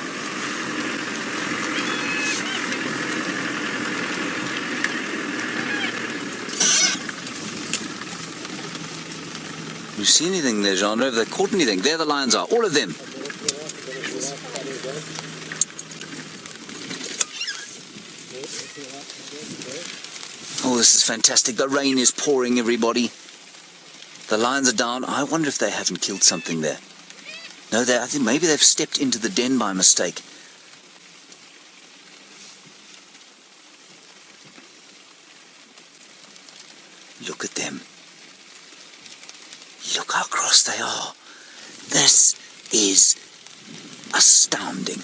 You see anything there, Jeandre? Have they caught anything? There the lions are, all of them. Oh, this is fantastic. The rain is pouring, everybody. The lions are down. I wonder if they haven't killed something there. No, I think maybe they've stepped into the den by mistake. Look at them. Look how cross they are. This is astounding.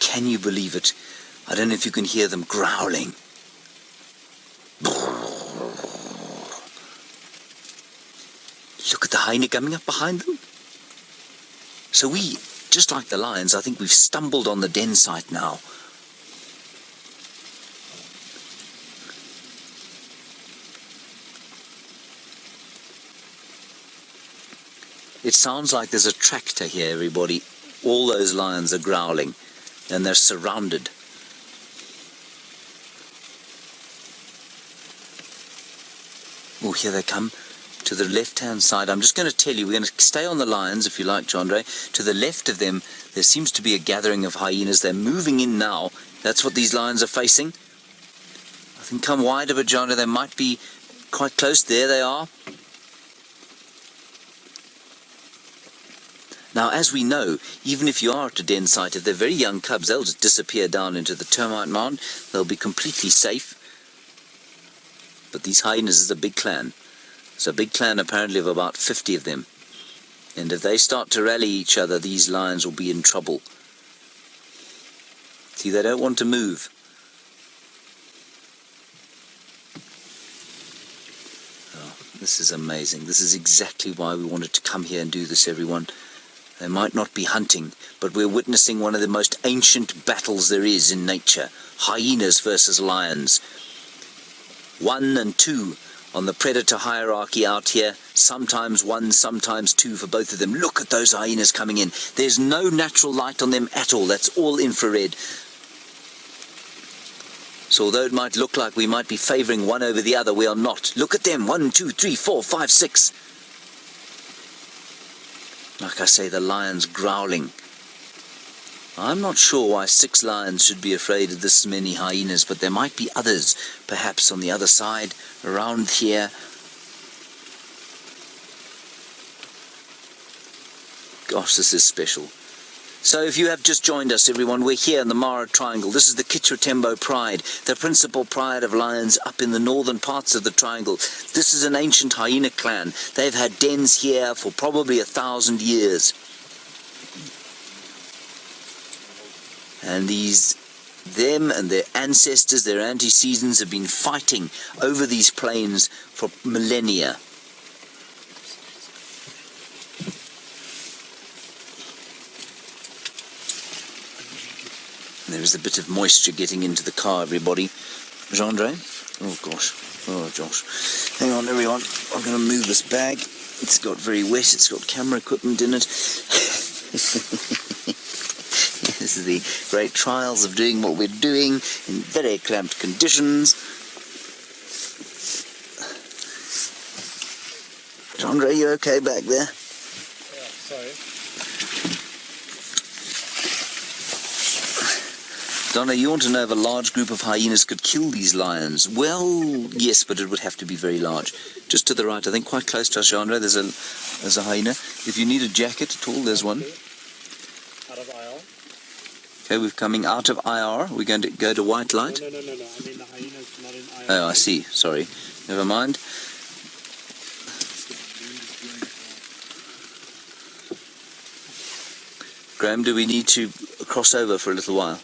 Can you believe it? I don't know if you can hear them growling. Look at the hyena coming up behind them. So we, just like the lions, I think we've stumbled on the den site now. It sounds like there's a tractor here, everybody. All those lions are growling, and they're surrounded. Oh, here they come. To the left-hand side, I'm just going to tell you, we're going to stay on the lions, if you like, Jeandre. To the left of them, there seems to be a gathering of hyenas. They're moving in now. That's what these lions are facing. I think come wide a bit, Jeandre. They might be quite close. There they are. Now, as we know, even if you are at a den site, if they're very young cubs, they'll just disappear down into the termite mound. They'll be completely safe. But these hyenas is a big clan. It's a big clan apparently of about 50 of them. And if they start to rally each other, these lions will be in trouble. See, they don't want to move. Oh, this is amazing. This is exactly why we wanted to come here and do this, everyone. They might not be hunting, but we're witnessing one of the most ancient battles there is in nature. Hyenas versus lions. 1 and 2 on the predator hierarchy out here. Sometimes 1, sometimes 2 for both of them. Look at those hyenas coming in. There's no natural light on them at all. That's all infrared. So although it might look like we might be favoring one over the other, we are not. Look at them. 1, 2, 3, 4, 5, 6. Like I say, the lions growling. I'm not sure why 6 lions should be afraid of this many hyenas, but there might be others, perhaps on the other side, around here. Gosh, this is special. So if you have just joined us, everyone, we're here in the Mara Triangle. This is the Kichwatembo Pride, the principal pride of lions up in the northern parts of the triangle. This is an ancient hyena clan. They've had dens here for probably 1,000 years. And them and their ancestors, their antecedents, have been fighting over these plains for millennia. There is a bit of moisture getting into the car, everybody. Jeandre? Oh gosh. Oh Josh. Hang on, everyone. I'm going to move this bag. It's got very wet. It's got camera equipment in it. This is the great trials of doing what we're doing in very cramped conditions. Jeandre, are you okay back there? Yeah, sorry. Donna, you want to know if a large group of hyenas could kill these lions? Well, yes, but it would have to be very large. Just to the right, I think quite close to us, Jeandre, there's a hyena. If you need a jacket at all, there's one. Out of IR? Okay, we're coming out of IR. We're going to go to white light. No. I mean the hyena's not in IR. Oh, I see. Sorry. Never mind. Graham, do we need to cross over for a little while?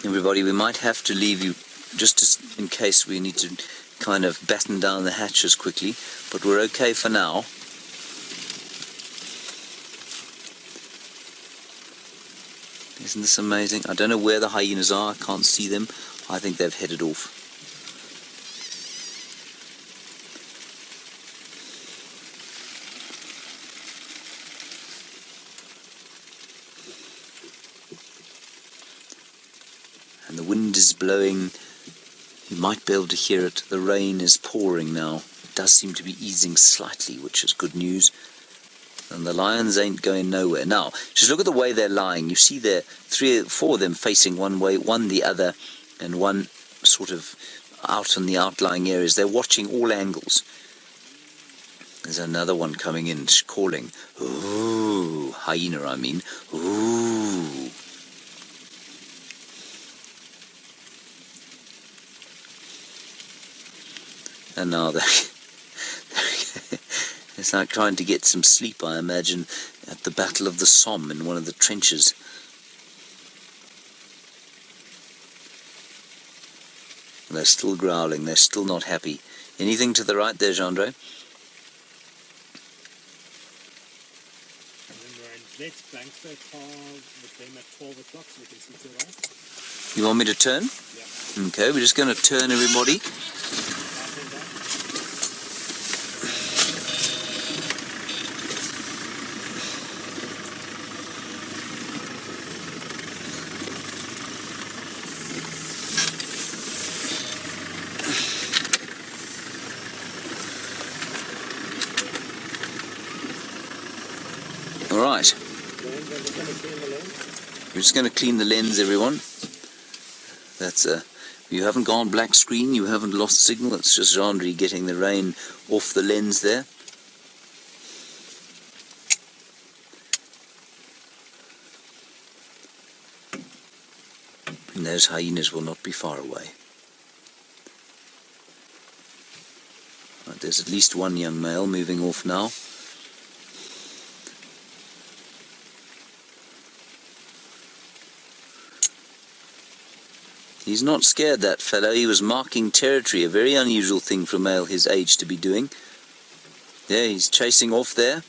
Everybody, we might have to leave you just in case we need to kind of batten down the hatches quickly, but we're okay for now. Isn't this amazing? I don't know where the hyenas are. I can't see them. I think they've headed off. And the wind is blowing. You might be able to hear it. The rain is pouring now. It does seem to be easing slightly, which is good news. And the lions ain't going nowhere. Now, just look at the way they're lying. You see there, 3 or 4 of them facing one way, one the other, and one sort of out in the outlying areas. They're watching all angles. There's another one coming in, calling. Ooh, hyena, I mean. Ooh. And now they're it's like trying to get some sleep, I imagine, at the Battle of the Somme in one of the trenches. And they're still growling, they're still not happy. Anything to the right there, Jeandre? Let's blank the car with them at 12 o'clock so we can see to the right. You want me to turn? Yeah. Okay, we're just going to turn, everybody. Alright. We're just going to clean the lens, everyone. That's you haven't gone black screen, you haven't lost signal, it's just Jeandre getting the rain off the lens there. And those hyenas will not be far away. Right, there's at least one young male moving off now. He's not scared, that fellow. He was marking territory, a very unusual thing for a male his age to be doing. Yeah, he's chasing off there.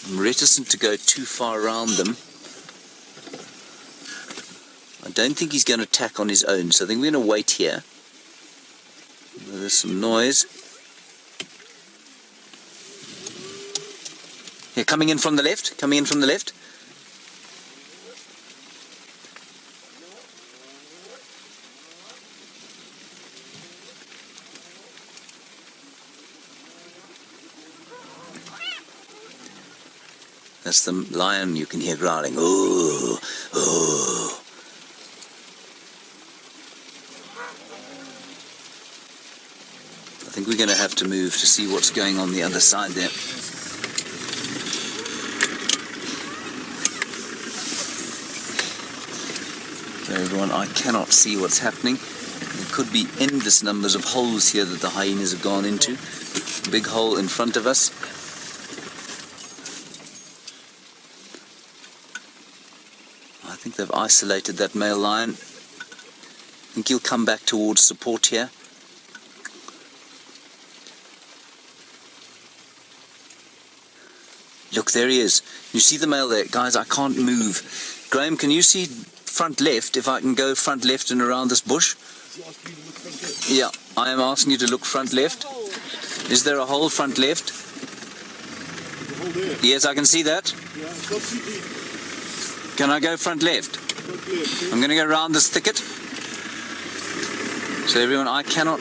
I'm reticent to go too far around them. I don't think he's going to attack on his own, so I think we're going to wait here. There's some noise. Here, coming in from the left, coming in from the left. That's the lion you can hear growling. Ooh, ooh. I think we're going to have to move to see what's going on the other side there. Okay, everyone, I cannot see what's happening. There could be endless numbers of holes here that the hyenas have gone into. A big hole in front of us. I think they've isolated that male lion. I think he'll come back towards support here. Look, there he is. You see the male there? Guys, I can't move. Graham, can you see front left, if I can go front left and around this bush? Yeah, I am asking you to look front left. Is there a hole front left? Yes, I can see that. Can I go front left? I'm going to go around this thicket. So everyone, I cannot...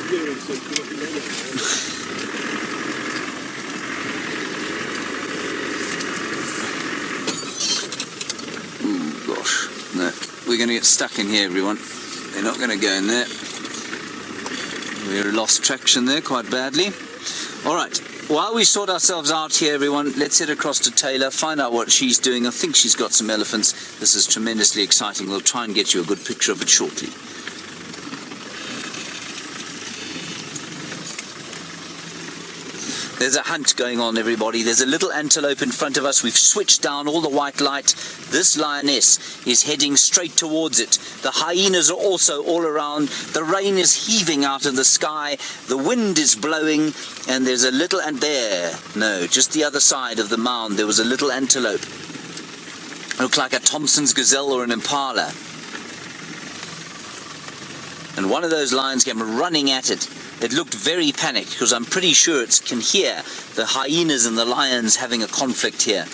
Oh gosh, no. We're going to get stuck in here, everyone. They're not going to go in there. We lost traction there quite badly. Alright, while we sort ourselves out here, everyone, let's head across to Taylor, find out what she's doing. I think she's got some elephants. This is tremendously exciting. We'll try and get you a good picture of it shortly. There's a hunt going on, everybody. There's a little antelope in front of us. We've switched down all the white light. This lioness is heading straight towards it. The hyenas are also all around. The rain is heaving out of the sky. The wind is blowing. And there's a little, and there, no, just the other side of the mound, there was a little antelope. It looked like a Thompson's gazelle or an impala. And one of those lions came running at it. It looked very panicked because I'm pretty sure it can hear the hyenas and the lions having a conflict here.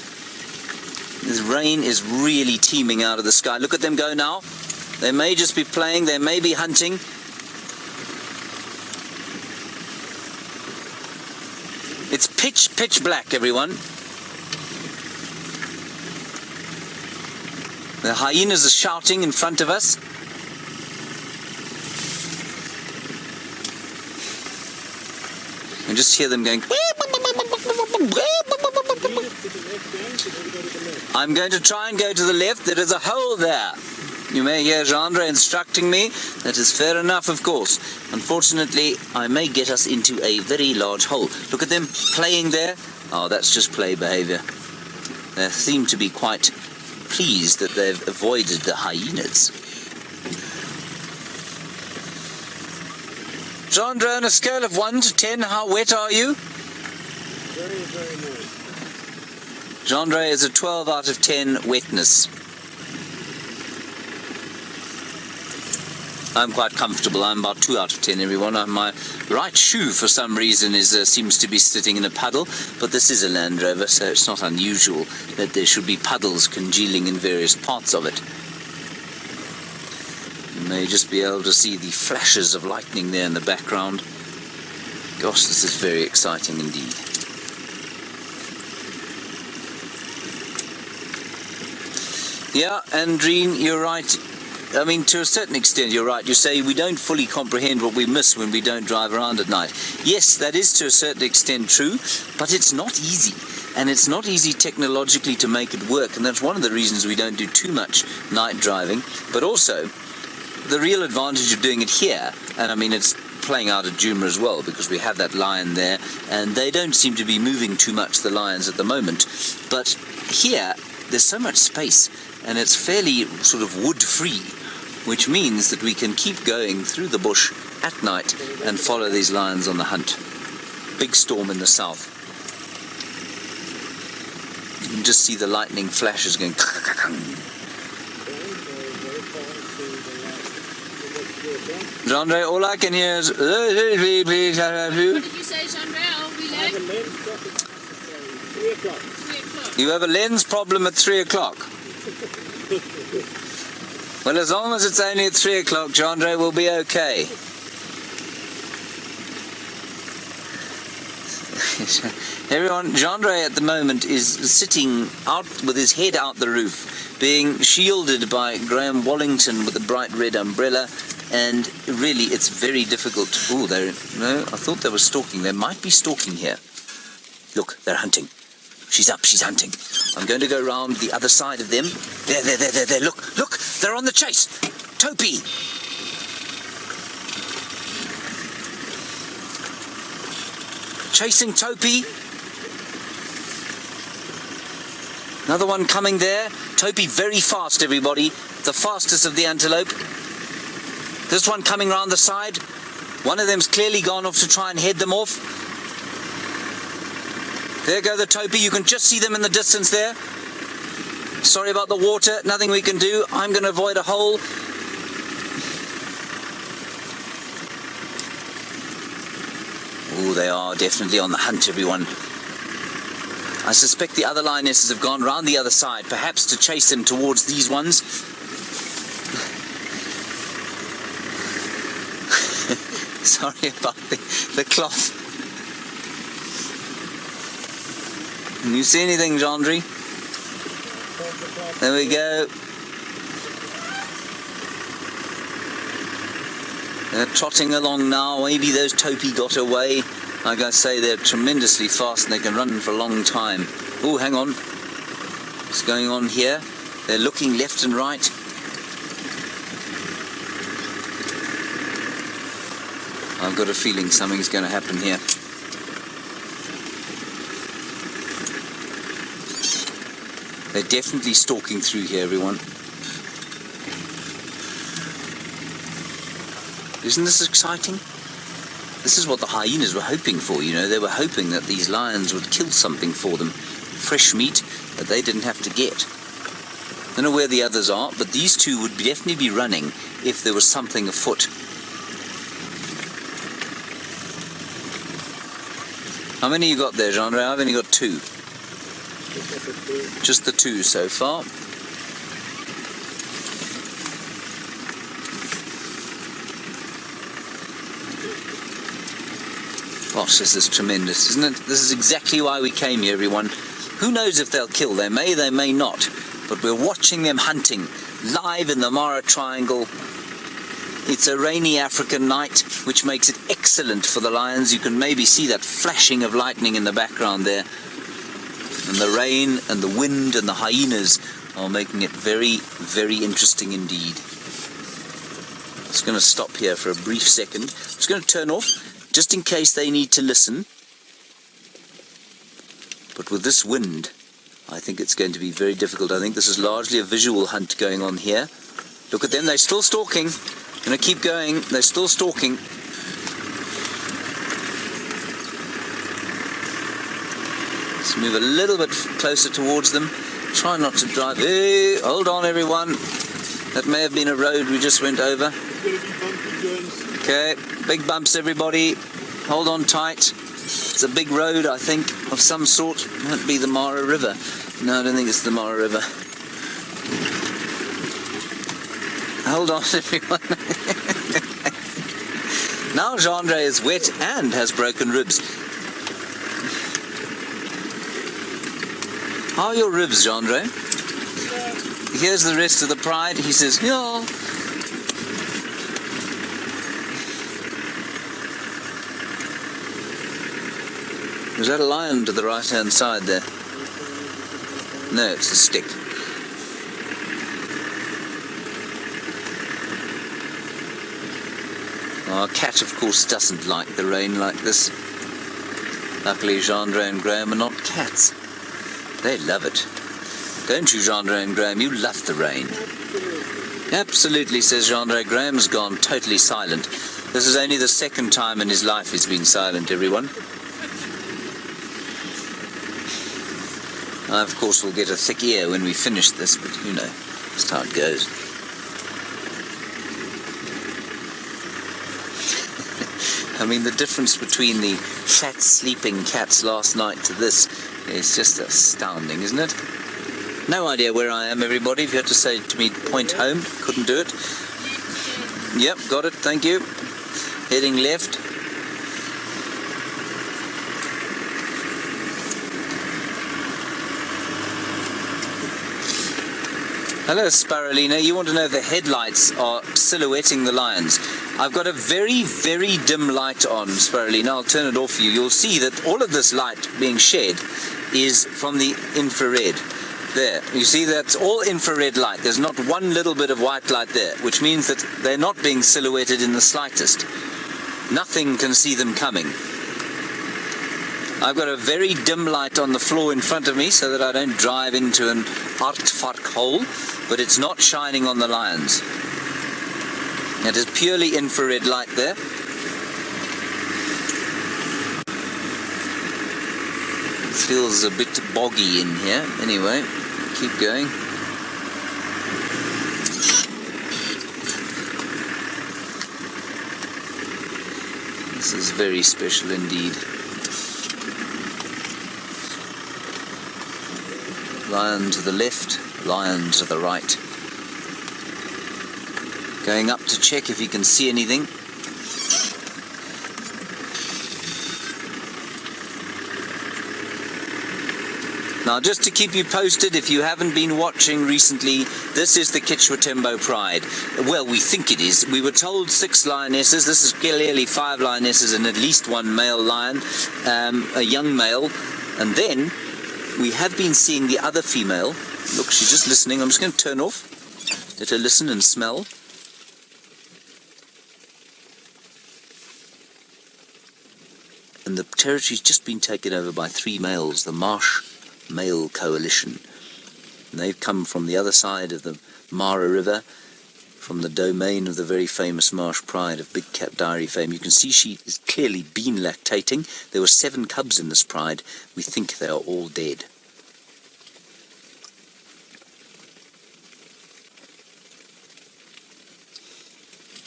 This rain is really teeming out of the sky. Look at them go now. They may just be playing, they may be hunting. It's pitch black, everyone. The hyenas are shouting in front of us. And just hear them going. I'm going to try and go to the left. There is a hole there. You may hear Jeandre instructing me. That is fair enough, of course. Unfortunately, I may get us into a very large hole. Look at them playing there. Oh, that's just play behavior. They seem to be quite pleased that they've avoided the hyenas. Jeandre, on a scale of 1 to 10, how wet are you? Very, very moist. Jeandre is a 12 out of 10 wetness. I'm quite comfortable. I'm about 2 out of 10, everyone. My right shoe, for some reason, seems to be sitting in a puddle, but this is a Land Rover, so it's not unusual that there should be puddles congealing in various parts of it. You may just be able to see the flashes of lightning there in the background. Gosh, this is very exciting indeed. Yeah, Hendry, you're right. I mean, to a certain extent, you're right. You say we don't fully comprehend what we miss when we don't drive around at night. Yes, that is to a certain extent true, but it's not easy. And it's not easy technologically to make it work, and that's one of the reasons we don't do too much night driving. But also, the real advantage of doing it here, and I mean it's playing out at Jeandre as well, because we have that lion there, and they don't seem to be moving too much, the lions, at the moment. But here, there's so much space, and it's fairly sort of wood-free, which means that we can keep going through the bush at night and follow these lions on the hunt. Big storm in the south. You can just see the lightning flashes going. Jeandre, all I can hear is. What did you say, Jeandre? Are we late? 3 o'clock. 3 o'clock. You have a lens problem at 3 o'clock. Well, as long as it's only at 3 o'clock, Jeandre, will be okay. Everyone, Jeandre at the moment is sitting out with his head out the roof, being shielded by Graham Wallington with a bright red umbrella, and really it's very difficult. Oh, no, I thought they were stalking. They might be stalking here. Look, they're hunting. She's up, she's hunting. I'm going to go round the other side of them. There, look, they're on the chase. Topi. Chasing Topi. Another one coming there. Topi very fast, everybody. The fastest of the antelope. This one coming round the side. One of them's clearly gone off to try and head them off. There go the topi. You can just see them in the distance there. Sorry about the water. Nothing we can do. I'm going to avoid a hole. Oh, they are definitely on the hunt, everyone. I suspect the other lionesses have gone round the other side, perhaps to chase them towards these ones. Sorry about the cloth. Can you see anything, Jeandre? There we go. They're trotting along now. Maybe those topi got away. Like I say, they're tremendously fast and they can run for a long time. Oh, hang on. What's going on here? They're looking left and right. I've got a feeling something's going to happen here. They're definitely stalking through here, everyone. Isn't this exciting? This is what the hyenas were hoping for, you know. They were hoping that these lions would kill something for them. Fresh meat that they didn't have to get. I don't know where the others are, but these two would definitely be running if there was something afoot. How many you got there, Jeandre? I've only got 2. Just the 2 so far. Gosh, this is tremendous, isn't it? This is exactly why we came here, everyone. Who knows if they'll kill? They may not. But we're watching them hunting live in the Mara Triangle. It's a rainy African night, which makes it excellent for the lions. You can maybe see that flashing of lightning in the background there. And the rain and the wind and the hyenas are making it very, very interesting indeed. Just going to stop here for a brief second. I'm just going to turn off, just in case they need to listen. But with this wind, I think it's going to be very difficult. I think this is largely a visual hunt going on here. Look at them, they're still stalking. I'm going to keep going, they're still stalking. Let's move a little bit closer towards them. Try not to drive. Hey, hold on everyone. That may have been a road we just went over. Okay, big bumps everybody. Hold on tight. It's a big road, I think, of some sort. It might be the Mara River. No, I don't think it's the Mara River. Hold on everyone. Now Jeandre is wet and has broken ribs. How are your ribs, Jeandre? Here's the rest of the pride. He says, yeah. Was that a lion to the right-hand side there? No, it's a stick. Our cat, of course, doesn't like the rain like this. Luckily, Jeandre and Graham are not cats. They love it. Don't you, Jeandre and Graham? You love the rain. Absolutely, says Jeandre. Graham's gone totally silent. This is only the second time in his life he's been silent, everyone. I, of course, will get a thick ear when we finish this, but you know, that's how it goes. I mean, the difference between the fat sleeping cats last night to this is just astounding, isn't it? No idea where I am, everybody. If you had to say to me, point home, couldn't do it. Yep, got it, thank you. Heading left. Hello, Spirulina. You want to know if the headlights are silhouetting the lions. I've got a very, very dim light on, Spirulina. I'll turn it off for you. You'll see that all of this light being shed is from the infrared. There, you see that's all infrared light. There's not one little bit of white light there, which means that they're not being silhouetted in the slightest. Nothing can see them coming. I've got a very dim light on the floor in front of me so that I don't drive into an aardvark hole, but it's not shining on the lions. It is purely infrared light there. Feels a bit boggy in here. Anyway, keep going. This is very special indeed. Lion to the left, lion to the right. Going up to check if he can see anything. Now, just to keep you posted, if you haven't been watching recently, this is the Kichwatembo Pride. Well, we think it is. We were told 6 lionesses. This is clearly 5 lionesses and at least 1 male lion, a young male. And then we have been seeing the other female. Look, she's just listening. I'm just going to turn off. Let her listen and smell. And the territory's just been taken over by 3 males, the Marsh Male Coalition. And they've come from the other side of the Mara River, from the domain of the very famous Marsh Pride of Big Cat Diary fame. You can see she has clearly been lactating. There were 7 cubs in this pride. We think they are all dead.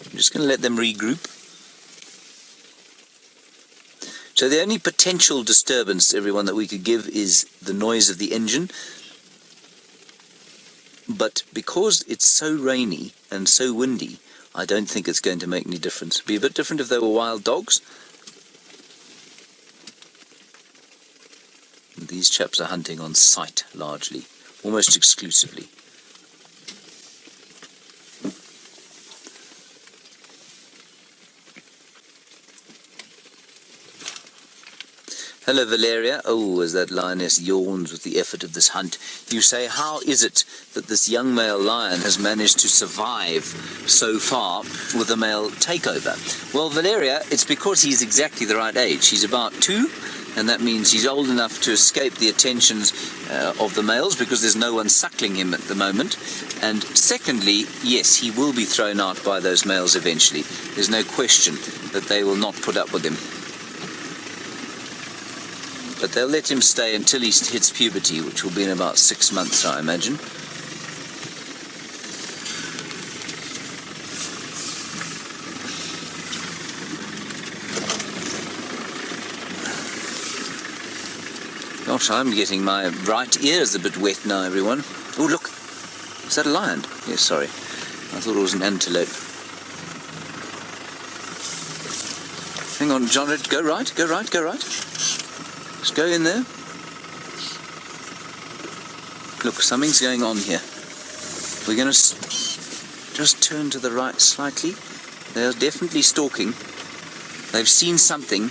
I'm just going to let them regroup. So the only potential disturbance, everyone, that we could give is the noise of the engine. But because it's so rainy and so windy, I don't think it's going to make any difference. It'd be a bit different if they were wild dogs. And these chaps are hunting on sight, largely, almost exclusively. Hello, Valeria. Oh, as that lioness yawns with the effort of this hunt. You say, how is it that this young male lion has managed to survive so far with a male takeover? Well, Valeria, it's because he's exactly the right age. He's about 2, and that means he's old enough to escape the attentions of the males because there's no one suckling him at the moment. And secondly, yes, he will be thrown out by those males eventually. There's no question that they will not put up with him. But they'll let him stay until he hits puberty, which will be in about 6 months, I imagine. Gosh, I'm getting my right ears a bit wet now, everyone. Oh, look. Is that a lion? Yes, sorry. I thought it was an antelope. Hang on, Jeandre. Go right, go right, go right. Just go in there. Look, something's going on here. We're going to just turn to the right slightly. They're definitely stalking. They've seen something.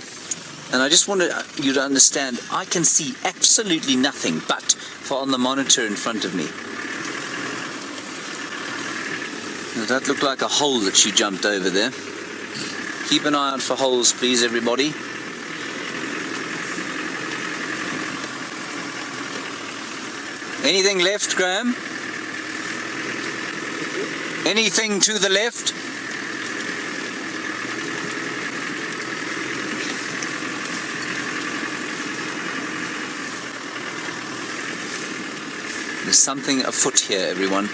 And I just want you to understand, I can see absolutely nothing but for on the monitor in front of me. Now, that looked like a hole that she jumped over there. Keep an eye out for holes, please, everybody. Anything left, Graham? Anything to the left? There's something afoot here, everyone.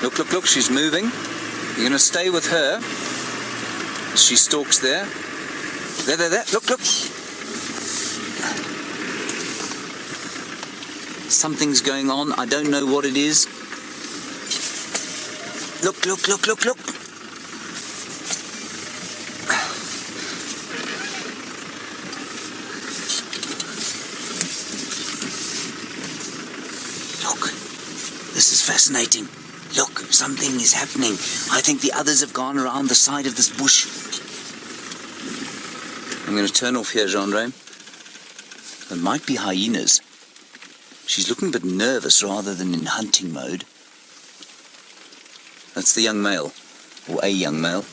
Look, look, look, she's moving. You're going to stay with her. She stalks there. There, there, there. Look, look. Something's going on. I don't know what it is. Look, look, look, look, look. Look, this is fascinating. Look, something is happening. I think the others have gone around the side of this bush. I'm going to turn off here, Jeandre. There might be hyenas. She's looking a bit nervous rather than in hunting mode. That's the young male, or a young male.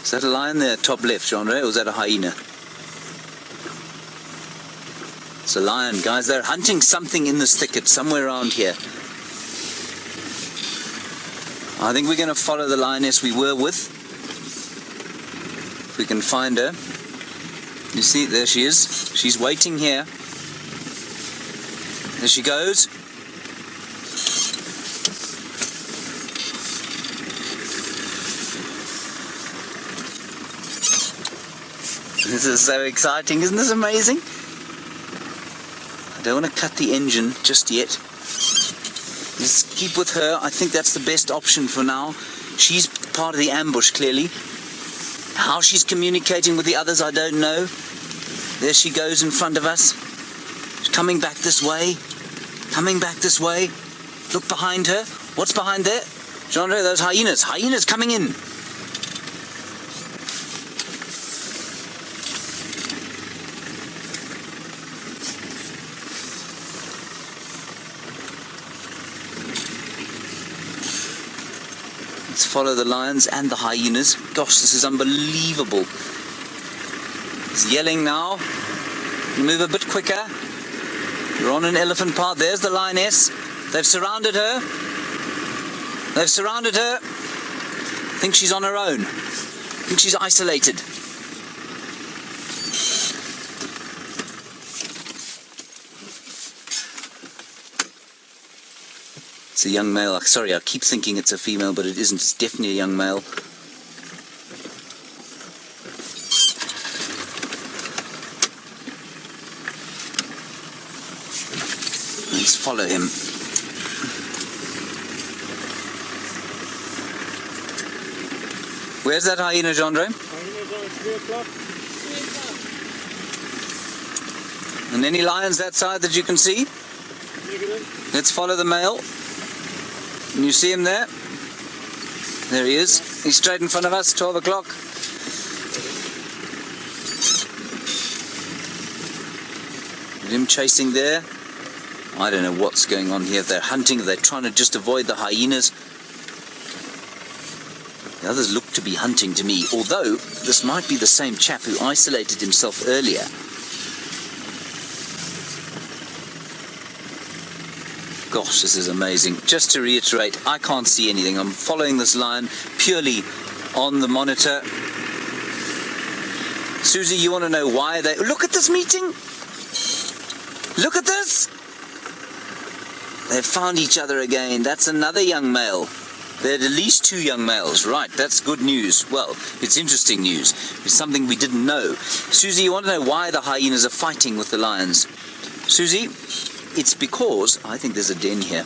Is that a lion there, top left, Jeandre, or is that a hyena? It's a lion, guys. They're hunting something in this thicket, somewhere around here. I think we're going to follow the lioness we were with. If we can find her. You see, there she is. She's waiting here. There she goes. This is so exciting. Isn't this amazing? I don't want to cut the engine just yet. Let's keep with her. I think that's the best option for now. She's part of the ambush, clearly. How she's communicating with the others, I don't know. There she goes in front of us. She's coming back this way. Coming back this way. Look behind her. What's behind there? Jeandre, those hyenas. Hyenas coming in. Let's follow the lions and the hyenas. Gosh, this is unbelievable. He's yelling now. You move a bit quicker. You're on an elephant path. There's the lioness. They've surrounded her. They've surrounded her. I think she's on her own. I think she's isolated. It's a young male. Sorry, I keep thinking it's a female, but it isn't. It's definitely a young male. Let's follow him. Where's that hyena, Jeandre? Hyenas are at 3 o'clock. 3 o'clock. And any lions that side that you can see? Negative. Let's follow the male. Can you see him there? There he is. He's straight in front of us, 12 o'clock. Him chasing there. I don't know what's going on here. If they're hunting, if they're trying to just avoid the hyenas. The others look to be hunting to me, although this might be the same chap who isolated himself earlier. Gosh, this is amazing. Just to reiterate, I can't see anything. I'm following this lion purely on the monitor. Susie, you want to know why they... Look at this meeting! Look at this! They've found each other again. That's another young male. There are at least 2 young males. Right, that's good news. Well, it's interesting news. It's something we didn't know. Susie, you want to know why the hyenas are fighting with the lions? Susie, it's because... I think there's a den here.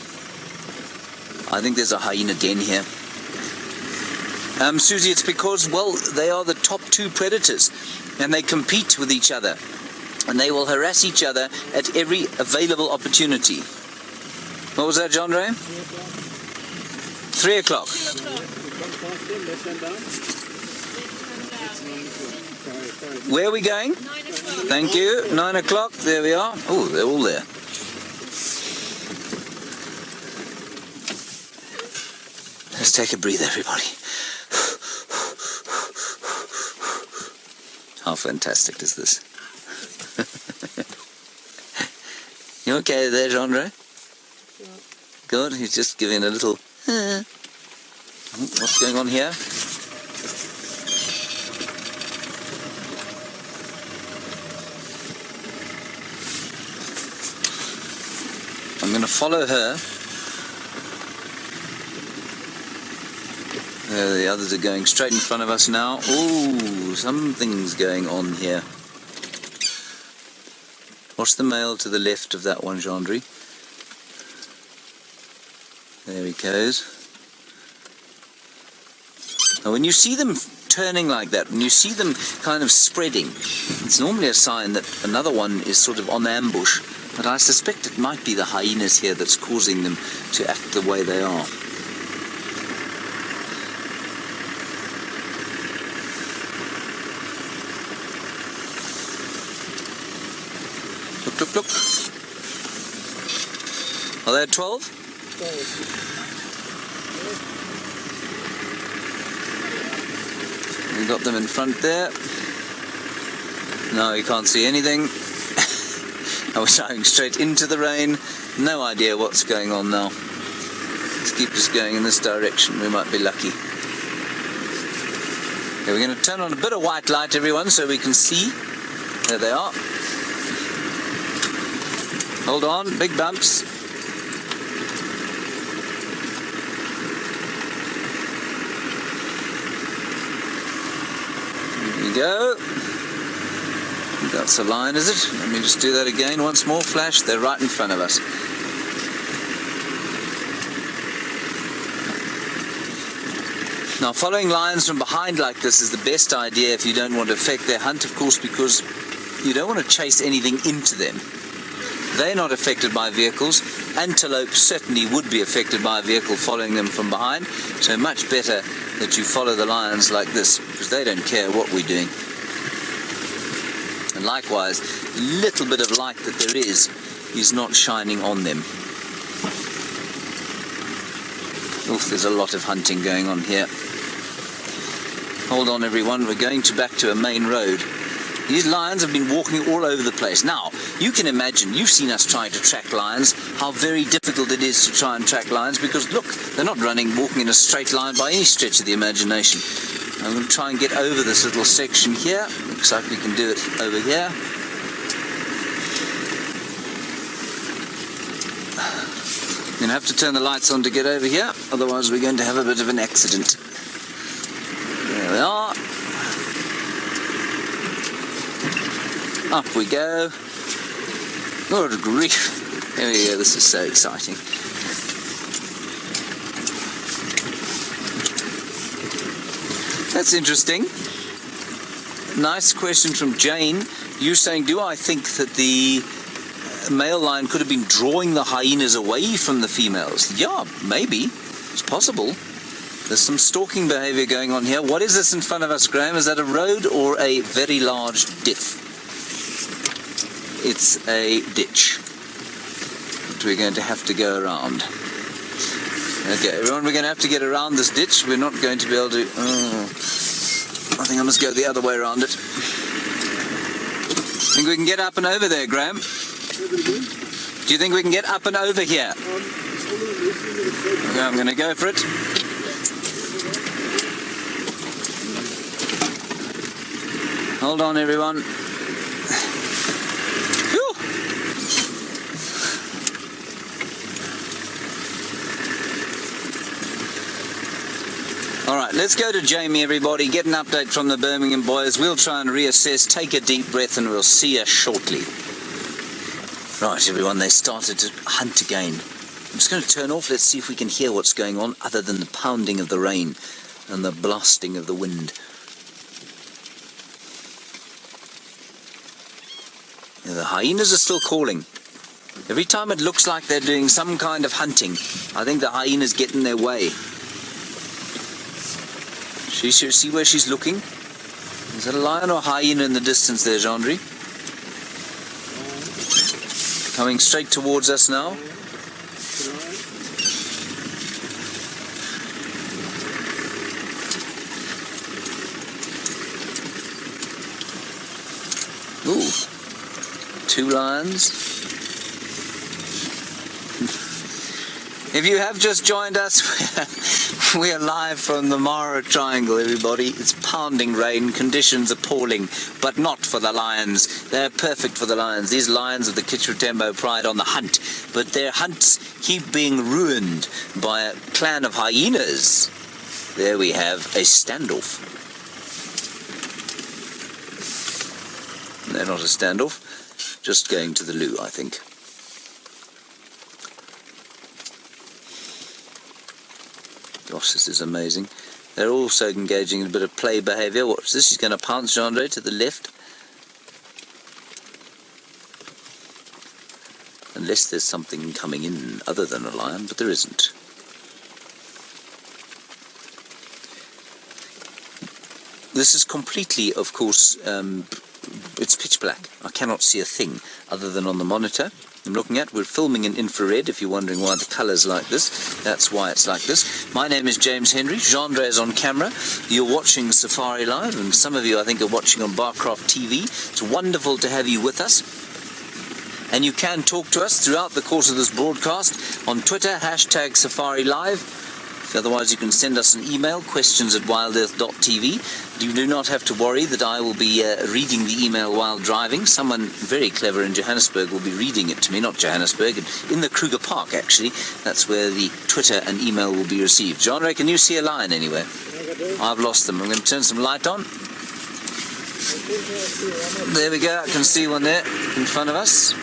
I think there's a hyena den here. Susie, it's because, well, they are the top 2 predators. And they compete with each other. And they will harass each other at every available opportunity. What was that, Jeandre? 3 o'clock. 3 o'clock. Where are we going? 9 o'clock. Thank you. 9 o'clock. There we are. Oh, they're all there. Let's take a breather, everybody. How fantastic is this? You okay there, Jeandre? Yeah. Good. He's just giving a little... What's going on here? I'm going to follow her. The others are going straight in front of us now. Ooh, something's going on here. What's the male to the left of that one, Jeandre? There he goes. Now when you see them turning like that, when you see them kind of spreading, it's normally a sign that another one is sort of on ambush. But I suspect it might be the hyenas here that's causing them to act the way they are. Look, look, look. Are they at 12? We got them in front there. No, you can't see anything. I was driving straight into the rain. No idea what's going on now. Let's keep us going in this direction. We might be lucky. Okay, we're going to turn on a bit of white light, everyone, so we can see. There they are. Hold on, big bumps. There we go. That's a lion, is it? Let me just do that again once more. Flash, they're right in front of us. Now, following lions from behind like this is the best idea if you don't want to affect their hunt, of course, because you don't want to chase anything into them. They're not affected by vehicles. Antelope certainly would be affected by a vehicle following them from behind, so much better that you follow the lions like this, because they don't care what we're doing. And likewise, the little bit of light that there is not shining on them. Oof, there's a lot of hunting going on here. Hold on, everyone, we're going back to a main road. These lions have been walking all over the place. Now, you can imagine, you've seen us trying to track lions, how very difficult it is to try and track lions, because look, they're not walking in a straight line by any stretch of the imagination. I'm going to try and get over this little section here. Looks like we can do it over here. We're going to have to turn the lights on to get over here, otherwise we're going to have a bit of an accident. There we are. Up we go. Good grief. There we go, this is so exciting. That's interesting. Nice question from Jane. You're saying, do I think that the male lion could have been drawing the hyenas away from the females? Yeah, maybe. It's possible. There's some stalking behavior going on here. What is this in front of us, Graham? Is that a road or a very large ditch? It's a ditch that we're going to have to go around. Okay, everyone, we're going to have to get around this ditch. We're not going to be able to... I think I must go the other way around it. Think we can get up and over there, Graham? Do you think we can get up and over here? Okay, I'm going to go for it. Hold on, everyone. Alright, let's go to Jamie, everybody, get an update from the Birmingham boys. We'll try and reassess, take a deep breath, and we'll see you shortly. Right, everyone, they started to hunt again. I'm just going to turn off, let's see if we can hear what's going on, other than the pounding of the rain and the blasting of the wind. Yeah, the hyenas are still calling. Every time it looks like they're doing some kind of hunting, I think the hyenas get in their way. She should see where she's looking. Is that a lion or a hyena in the distance there, Jeandre? Coming straight towards us now. Ooh, 2 lions. If you have just joined us, we are live from the Mara Triangle, everybody. It's pounding rain, conditions appalling, but not for the lions. They're perfect for the lions. These lions of the Kitchwatembo pride on the hunt, but their hunts keep being ruined by a clan of hyenas. There we have a standoff. They're not a standoff, just going to the loo, I think. Gosh, this is amazing. They're also engaging in a bit of play behaviour. Watch this, she's going to pounce Jeandre to the left. Unless there's something coming in other than a lion, but there isn't. This is completely, of course, it's pitch black. I cannot see a thing other than on the monitor I'm looking at. We're filming in infrared, if you're wondering why the colour's like this. That's why it's like this. My name is James Hendry. Jeandre is on camera. You're watching Safari Live, and some of you I think are watching on Barcraft TV. It's wonderful to have you with us. And you can talk to us throughout the course of this broadcast on Twitter, #Safari Live. Otherwise, you can send us an email, questions@wildearth.tv. You do not have to worry that I will be reading the email while driving. Someone very clever in Johannesburg will be reading it to me, not Johannesburg, in the Kruger Park, actually. That's where the Twitter and email will be received. Jeandre, can you see a lion anywhere? I've lost them. I'm going to turn some light on. There we go. I can see one there in front of us.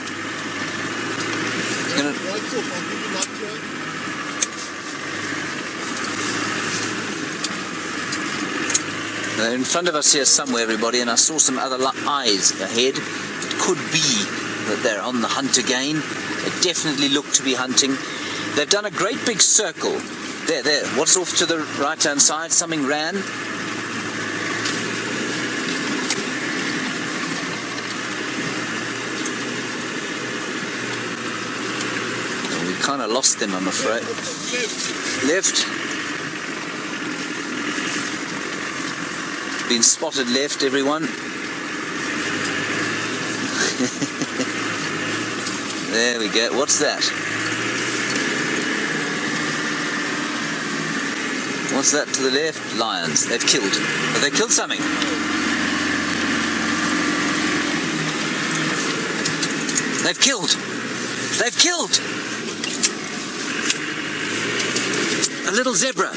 They're in front of us here somewhere, everybody, and I saw some other eyes ahead. It could be that they're on the hunt again. They definitely look to be hunting. They've done a great big circle. There. What's off to the right-hand side? Something ran. We kind of lost them, I'm afraid. Left. Been spotted left, everyone. There we go. What's that? What's that to the left? Lions. They've killed. Have they killed something? They've killed. They've killed a little zebra.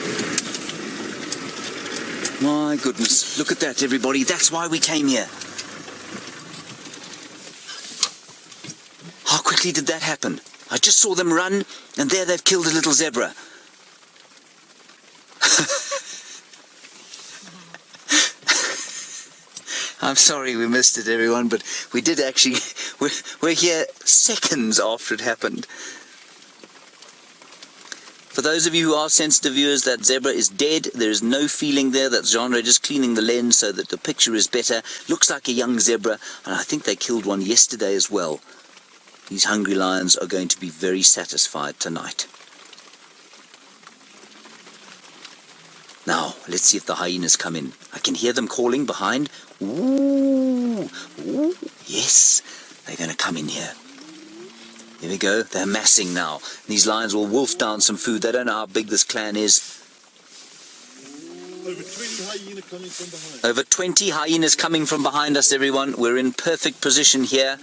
My goodness, look at that, everybody. That's why we came here. How quickly did that happen? I just saw them run, and there they've killed a little zebra. I'm sorry we missed it, everyone, but we did actually... We're here seconds after it happened. For those of you who are sensitive viewers, that zebra is dead. There is no feeling there. That's Jeandre just cleaning the lens so that the picture is better. Looks like a young zebra, and I think they killed one yesterday as well. These hungry lions are going to be very satisfied tonight. Now, let's see if the hyenas come in. I can hear them calling behind. Ooh, ooh, yes, they're going to come in here. Here we go, they're massing now. These lions will wolf down some food. They don't know how big this clan is. Over 20 hyenas coming from behind. Over 20 hyenas coming from behind us, everyone. We're in perfect position here.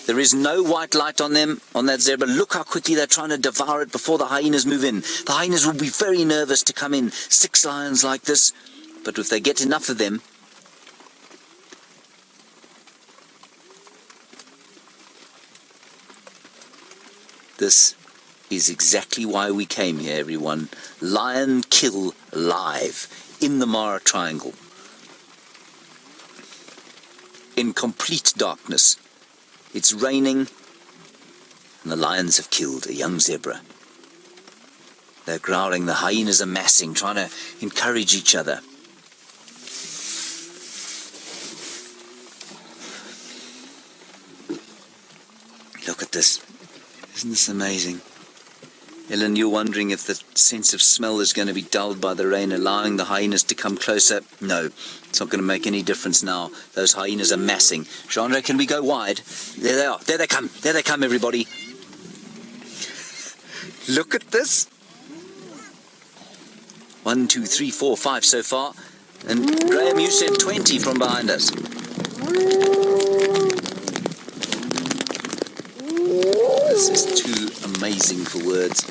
There is no white light on them, on that zebra. Look how quickly they're trying to devour it before the hyenas move in. The hyenas will be very nervous to come in. 6 lions like this. But if they get enough of them, this is exactly why we came here, everyone. Lion kill live in the Mara Triangle. In complete darkness. It's raining, and the lions have killed a young zebra. They're growling, the hyenas are massing, trying to encourage each other. Look at this. Isn't this amazing? Ellen, you're wondering if the sense of smell is going to be dulled by the rain, allowing the hyenas to come closer. No, it's not going to make any difference now. Those hyenas are massing. Jeandre, can we go wide? There they are. There they come. There they come, everybody. Look at this. 1, 2, 3, 4, 5 so far. And Graham, you said 20 from behind us. This is too amazing for words.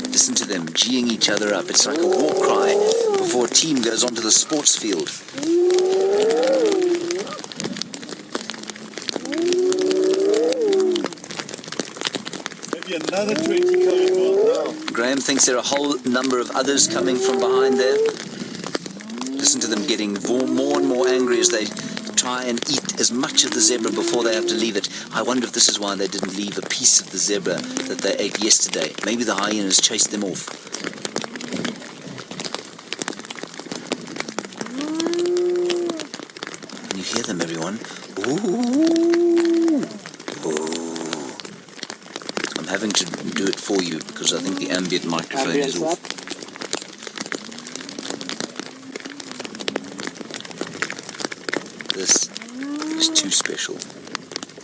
Listen to them geeing each other up. It's like a war cry before a team goes onto the sports field. Maybe another 20 coming on now. Graham thinks there are a whole number of others coming from behind there. Listen to them getting more and more angry as they try and eat as much of the zebra before they have to leave it. I wonder if this is why they didn't leave a piece of the zebra that they ate yesterday. Maybe the hyenas chased them off. Can you hear them, everyone? Ooh. Ooh. I'm having to do it for you because I think the ambient microphone is off. This is too special.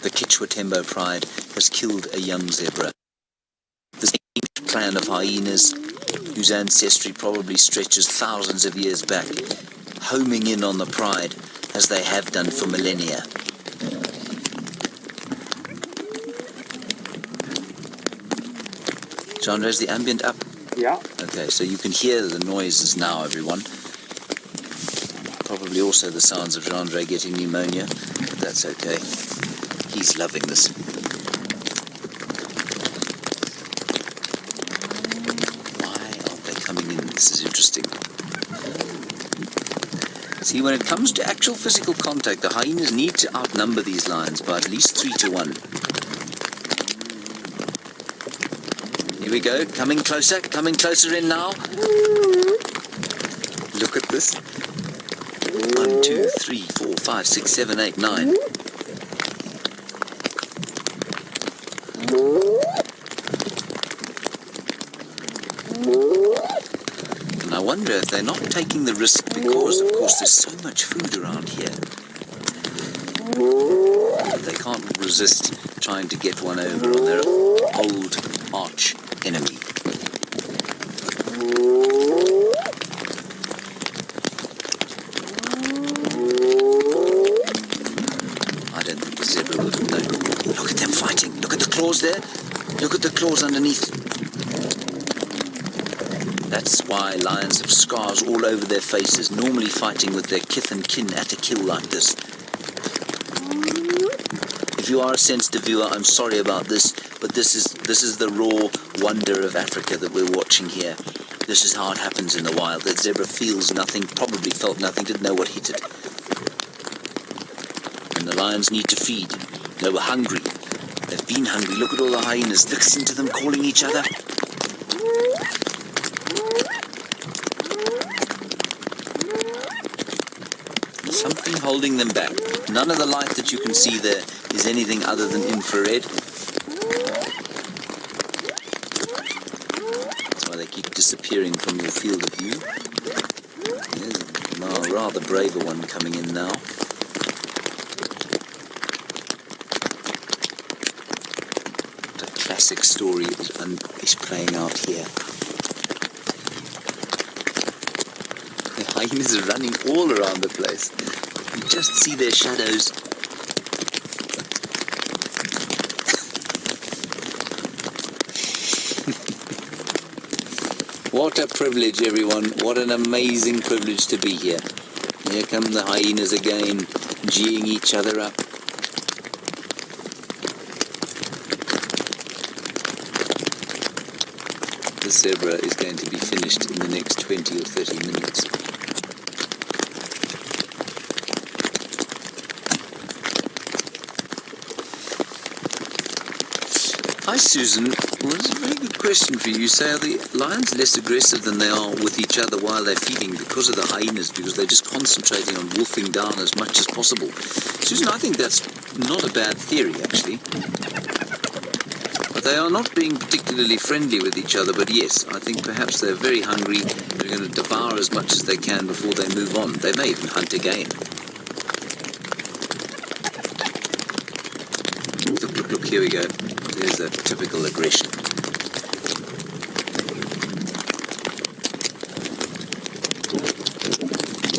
The Kichwa Tembo Pride has killed a young zebra. line of hyenas whose ancestry probably stretches thousands of years back, homing in on the pride as they have done for millennia. Jeandre, is the ambient up? Yeah. Okay, so you can hear the noises now, everyone. Probably also the sounds of Jeandre getting pneumonia, but that's okay. He's loving this. Why aren't they coming in? This is interesting. See, when it comes to actual physical contact, the hyenas need to outnumber these lions by at least 3 to 1. Here we go, coming closer in now. Look at this. 1, 2, 3, 4, 5, 6, 7, 8, 9. And I wonder if they're not taking the risk because, of course, there's so much food around here. They can't resist trying to get one over on their old arch enemy. I don't think the zebra would have known. Look at them fighting. Look at the claws there. Look at the claws underneath. That's why lions have scars all over their faces, normally fighting with their kith and kin at a kill like this. If you are a sensitive viewer, I'm sorry about this, but this is the raw wonder of Africa that we're watching here. This is how it happens in the wild. That zebra feels nothing, probably felt nothing, didn't know what hit it. And the lions need to feed. They were hungry. They've been hungry. Look at all the hyenas. Listen to them calling each other. Something holding them back. None of the light that you can see there is anything other than infrared. That's why they keep disappearing from your field of view. There's a rather braver one coming in now. The classic story is playing out here. The hyenas are running all around the place. You just see their shadows. What a privilege, everyone. What an amazing privilege to be here. Here come the hyenas again, geeing each other up. The zebra is going to be finished in the next 20 or 30 minutes. Hi Susan, well, it's a very good question for you. You say, are the lions less aggressive than they are with each other while they're feeding because of the hyenas, because they're just concentrating on wolfing down as much as possible? Susan, I think that's not a bad theory, actually. But they are not being particularly friendly with each other, but yes, I think perhaps they're very hungry. They're going to devour as much as they can before they move on. They may even hunt again. Look, here we go. There's a typical aggression.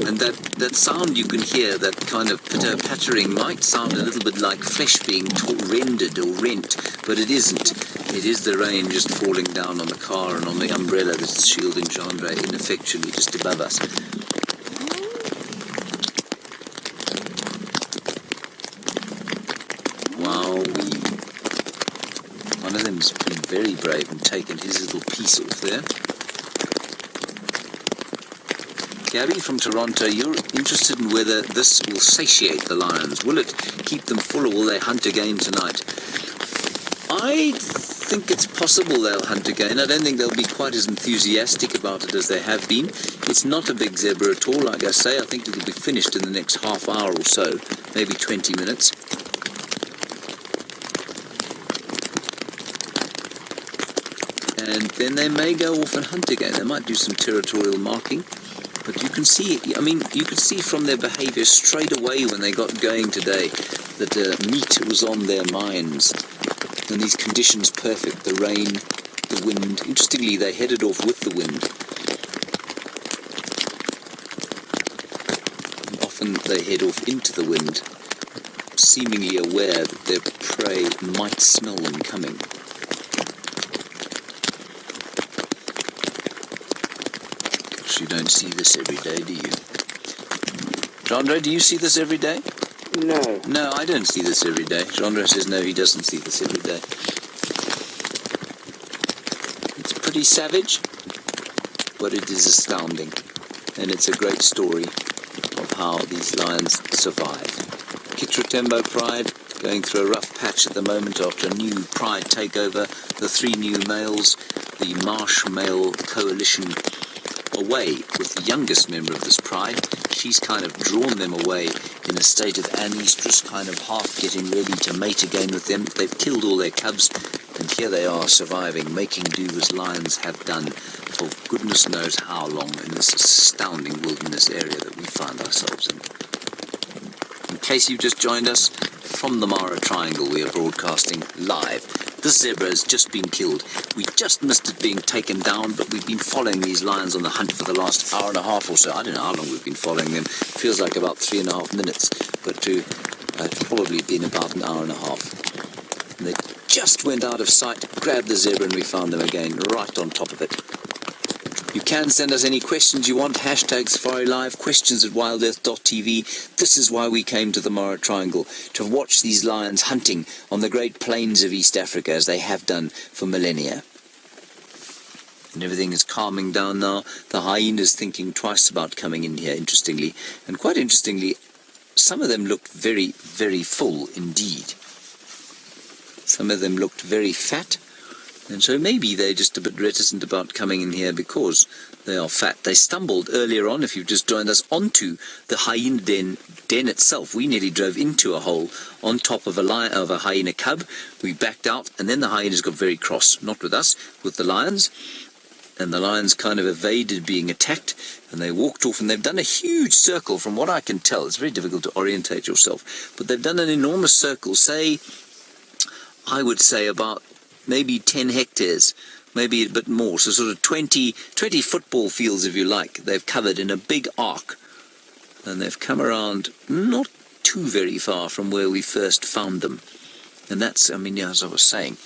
And that sound you can hear, that kind of pitter-pattering, might sound a little bit like flesh being rendered or rent, but it isn't. It is the rain just falling down on the car and on the umbrella that's shielding Jeandre ineffectually just above us. Wow. One of them's been very brave and taken his little piece off there. Gabby from Toronto, you're interested in whether this will satiate the lions. Will it keep them full, or will they hunt again tonight? I think it's possible they'll hunt again. I don't think they'll be quite as enthusiastic about it as they have been. It's not a big zebra at all, like I say. I think it'll be finished in the next half hour or so, maybe 20 minutes. And then they may go off and hunt again. They might do some territorial marking. But you can see, I mean, you could see from their behaviour straight away when they got going today that meat was on their minds. And these conditions perfect, the rain, the wind. Interestingly, they headed off with the wind. And often they head off into the wind, seemingly aware that their prey might smell them coming. Gosh, you don't see this every day, do you? Jeandre, do you see this every day? No. No, I don't see this every day. Jeandre says no, he doesn't see this every day. It's pretty savage, but it is astounding. And it's a great story of how these lions survive. Kitrutembo Pride going through a rough patch at the moment after a new pride takeover. The 3 new males, the Marsh Male Coalition, away with the youngest member of this pride. She's kind of drawn them away in a state of anestrus, kind of half getting ready to mate again with them. They've killed all their cubs, and here they are surviving, making do as lions have done for goodness knows how long in this astounding wilderness area that we find ourselves in. In case you've just joined us, from the Mara Triangle we are broadcasting live. This zebra has just been killed. We just missed it being taken down, but we've been following these lions on the hunt for the last hour and a half or so. I don't know how long we've been following them. Feels like about 3.5 minutes, but it's probably been about an hour and a half. And they just went out of sight, grabbed the zebra, and we found them again, right on top of it. You can send us any questions you want, hashtag Safari Live, questions@wildearth.tv. This is why we came to the Mara Triangle, to watch these lions hunting on the great plains of East Africa, as they have done for millennia. And everything is calming down now. The hyenas thinking twice about coming in here, interestingly. And quite interestingly, some of them looked very, very full indeed. Some of them looked very fat. And so maybe they're just a bit reticent about coming in here because they are fat. They stumbled earlier on, if you've just joined us, onto the hyena den itself. We nearly drove into a hole on top of a hyena cub. We backed out, and then the hyenas got very cross, not with us, with the lions. And the lions kind of evaded being attacked, and they walked off, and they've done a huge circle. From what I can tell, it's very difficult to orientate yourself, but they've done an enormous circle, I would say about maybe 10 hectares, maybe a bit more, so sort of 20 football fields, if you like, they've covered in a big arc. And they've come around not too very far from where we first found them. And that's, I mean, as I was saying,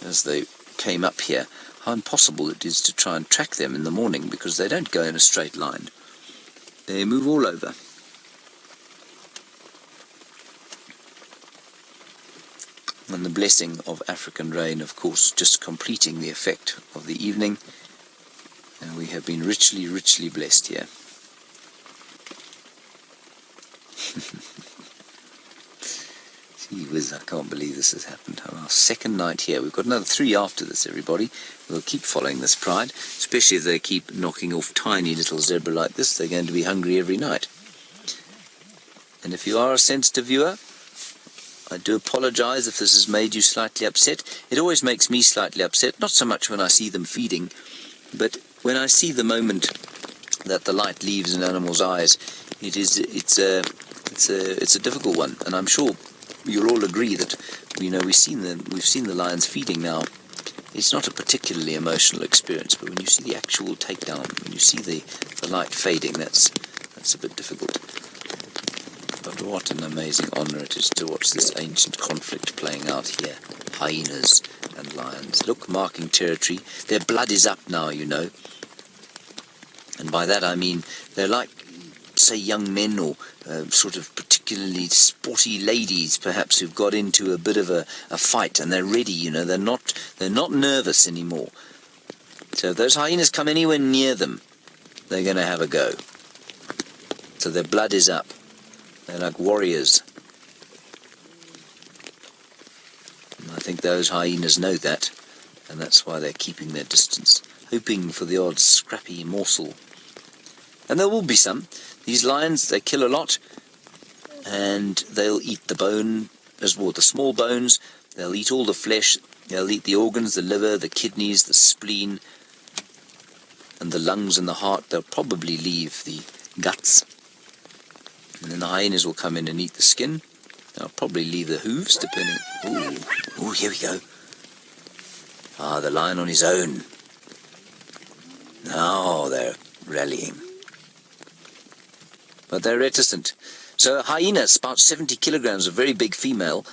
as they came up here, how impossible it is to try and track them in the morning, because they don't go in a straight line. They move all over. And the blessing of African rain, of course, just completing the effect of the evening. And we have been richly, richly blessed here. Gee whiz, I can't believe this has happened. Our second night here. We've got another 3 after this, everybody. We'll keep following this pride, especially if they keep knocking off tiny little zebra like this. They're going to be hungry every night. And if you are a sensitive viewer, I do apologize if this has made you slightly upset. It always makes me slightly upset, not so much when I see them feeding, but when I see the moment that the light leaves an animal's eyes. It's a difficult one, and I'm sure you'll all agree that we've seen the lions feeding now. It's not a particularly emotional experience, but when you see the actual takedown, when you see the light fading, that's a bit difficult. But what an amazing honor it is to watch this ancient conflict playing out here. Hyenas and lions. Look, marking territory. Their blood is up now, And by that I mean they're like, say, young men or sort of particularly sporty ladies, perhaps, who've got into a bit of a fight and they're ready, They're not nervous anymore. So if those hyenas come anywhere near them, they're going to have a go. So their blood is up. They're like warriors. And I think those hyenas know that, and that's why they're keeping their distance, hoping for the odd scrappy morsel. And there will be some. These lions, they kill a lot, and they'll eat the bone as well, the small bones. They'll eat all the flesh. They'll eat the organs, the liver, the kidneys, the spleen, and the lungs and the heart. They'll probably leave the guts. And then the hyenas will come in and eat the skin. They'll probably leave the hooves, depending... Ooh, here we go. Ah, the lion on his own. Now they're rallying. But they're reticent. So a hyena is about 70 kilograms, a very big female.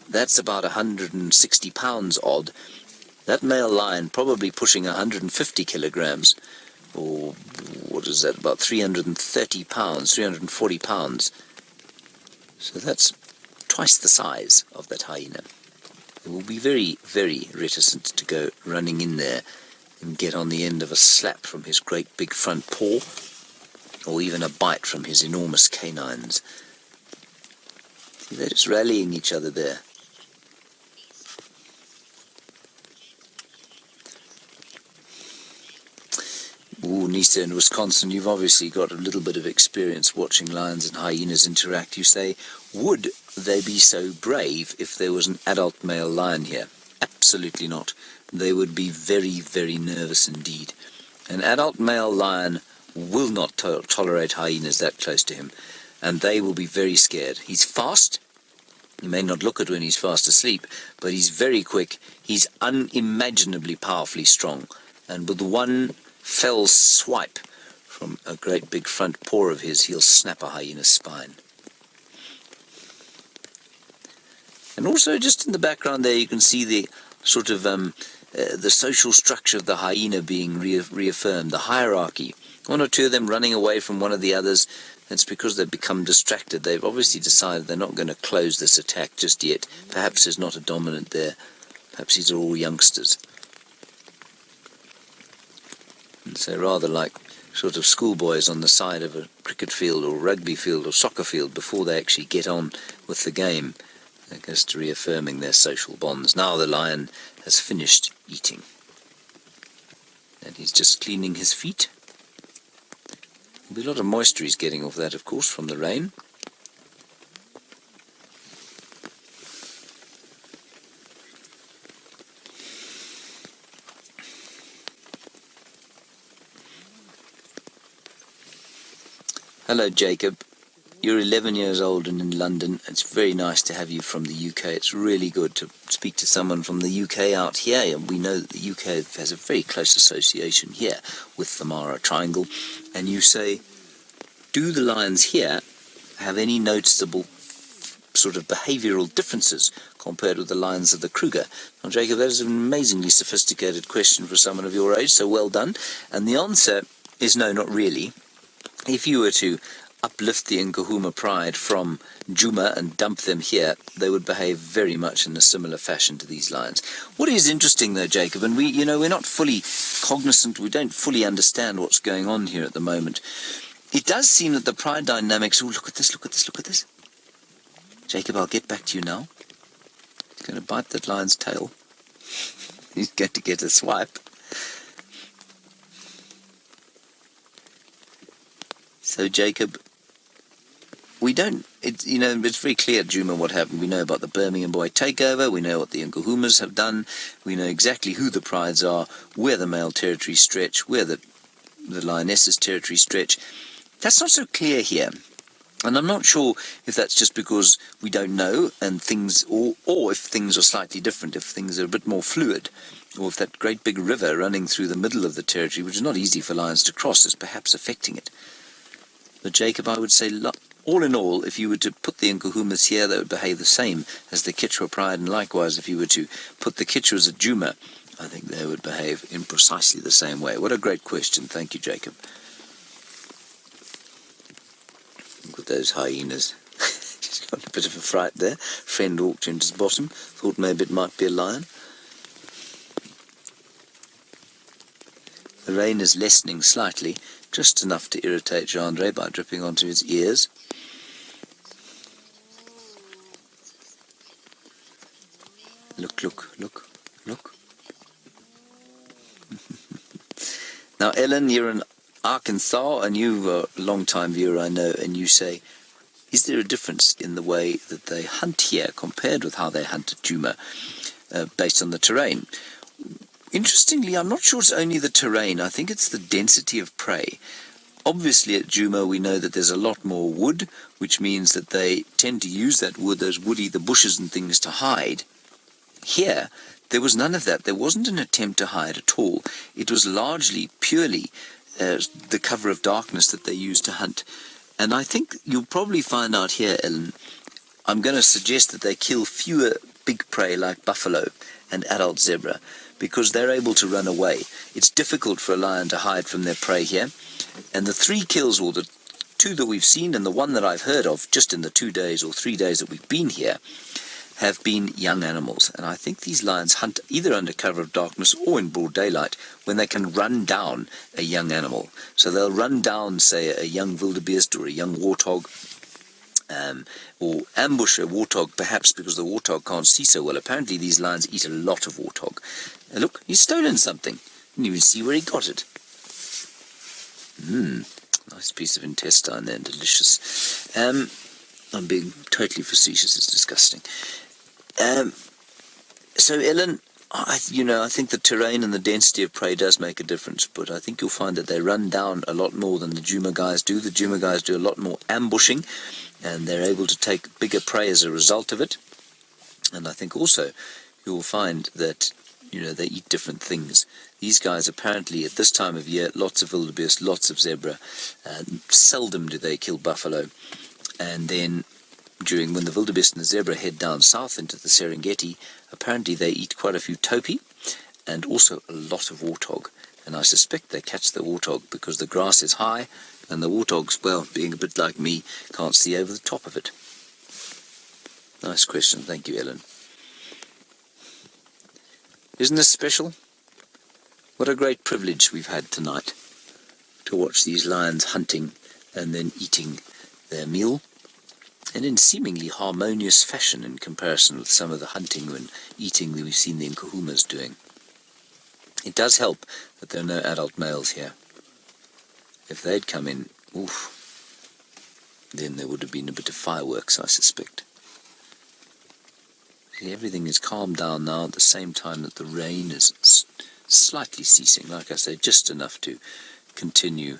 That's about 160 pounds odd. That male lion probably pushing 150 kilograms, or what is that, about 330 pounds, 340 pounds. So that's twice the size of that hyena. It will be very, very reticent to go running in there and get on the end of a slap from his great big front paw, or even a bite from his enormous canines. See, they're just rallying each other there. Ooh, Nisa in Wisconsin, you've obviously got a little bit of experience watching lions and hyenas interact. You say, would they be so brave if there was an adult male lion here? Absolutely not. They would be very, very nervous indeed. An adult male lion will not tolerate hyenas that close to him, and they will be very scared. He's fast. You may not look it when he's fast asleep, but he's very quick. He's unimaginably powerfully strong, and with one fell swipe from a great big front paw of his, he'll snap a hyena's spine. And also just in the background there you can see the sort of the social structure of the hyena being reaffirmed, the hierarchy. One or two of them running away from one of the others. It's because they've become distracted. They've obviously decided they're not going to close this attack just yet. Perhaps there's not a dominant there. Perhaps these are all youngsters. And so rather like sort of schoolboys on the side of a cricket field or rugby field or soccer field before they actually get on with the game. That goes to reaffirming their social bonds. Now the lion has finished eating. And he's just cleaning his feet. There'll be a lot of moisture he's getting off that, of course, from the rain. Hello, Jacob. You're 11 years old and in London. It's very nice to have you from the UK. It's really good to speak to someone from the UK out here. And we know that the UK has a very close association here with the Mara Triangle. And you say, do the lions here have any noticeable sort of behavioural differences compared with the lions of the Kruger? Now, Jacob, that is an amazingly sophisticated question for someone of your age, so well done. And the answer is no, not really. If you were to uplift the Nkuhuma pride from Djuma and dump them here, they would behave very much in a similar fashion to these lions. What is interesting though, Jacob, and we're not fully cognizant, we don't fully understand what's going on here at the moment. It does seem that the pride dynamics, oh, look at this, look at this, look at this. Jacob, I'll get back to you now. He's going to bite that lion's tail. He's going to get a swipe. So, Jacob, we don't, it's very clear at Djuma what happened. We know about the Birmingham Boy takeover, we know what the Nkuhumas have done, we know exactly who the prides are, where the male territories stretch, where the lioness's territories stretch. That's not so clear here. And I'm not sure if that's just because we don't know and things, or if things are slightly different, if things are a bit more fluid, or if that great big river running through the middle of the territory, which is not easy for lions to cross, is perhaps affecting it. But Jacob, I would say, all in all, if you were to put the Nkuhumas here, they would behave the same as the Kichwa pride, and likewise, if you were to put the Kichwas at Djuma, I think they would behave in precisely the same way. What a great question. Thank you, Jacob. Look at those hyenas. She's got a bit of a fright there. Friend walked into his bottom, thought maybe it might be a lion. The rain is lessening slightly, just enough to irritate Jeandre by dripping onto his ears. Look, look, look, look. Now, Ellen, you're in Arkansas, and you're a long-time viewer, I know, and you say, is there a difference in the way that they hunt here compared with how they hunt at Djuma, based on the terrain? Interestingly, I'm not sure it's only the terrain. I think it's the density of prey. Obviously, at Djuma, we know that there's a lot more wood, which means that they tend to use that wood, the bushes and things, to hide. Here, there was none of that. There wasn't an attempt to hide at all. It was largely, purely the cover of darkness that they used to hunt. And I think you'll probably find out here, Ellen, I'm going to suggest that they kill fewer big prey like buffalo and adult zebra, because they're able to run away. It's difficult for a lion to hide from their prey here. And the 3 kills, or the 2 that we've seen and the 1 that I've heard of just in the 2 days or 3 days that we've been here, have been young animals. And I think these lions hunt either under cover of darkness or in broad daylight when they can run down a young animal. So they'll run down, say, a young wildebeest or a young warthog, or ambush a warthog, perhaps because the warthog can't see so well. Apparently these lions eat a lot of warthog. Look, he's stolen something. Didn't even see where he got it. Nice piece of intestine there, delicious. I'm being totally facetious, it's disgusting. So Ellen, I think the terrain and the density of prey does make a difference, but I think you'll find that they run down a lot more than the Jeandre guys do. The Jeandre guys do a lot more ambushing, and they're able to take bigger prey as a result of it. And I think also you'll find that, they eat different things. These guys apparently at this time of year, lots of wildebeest, lots of zebra, seldom do they kill buffalo. And then when the wildebeest and the zebra head down south into the Serengeti, apparently they eat quite a few topi and also a lot of warthog. And I suspect they catch the warthog because the grass is high and the warthogs, well, being a bit like me, can't see over the top of it. Nice question. Thank you, Ellen. Isn't this special? What a great privilege we've had tonight to watch these lions hunting and then eating their meal, and in seemingly harmonious fashion in comparison with some of the hunting and eating that we've seen the Nkuhumas doing. It does help that there are no adult males here. If they'd come in, then there would have been a bit of fireworks, I suspect. See, everything is calmed down now at the same time that the rain is slightly ceasing, like I say, just enough to continue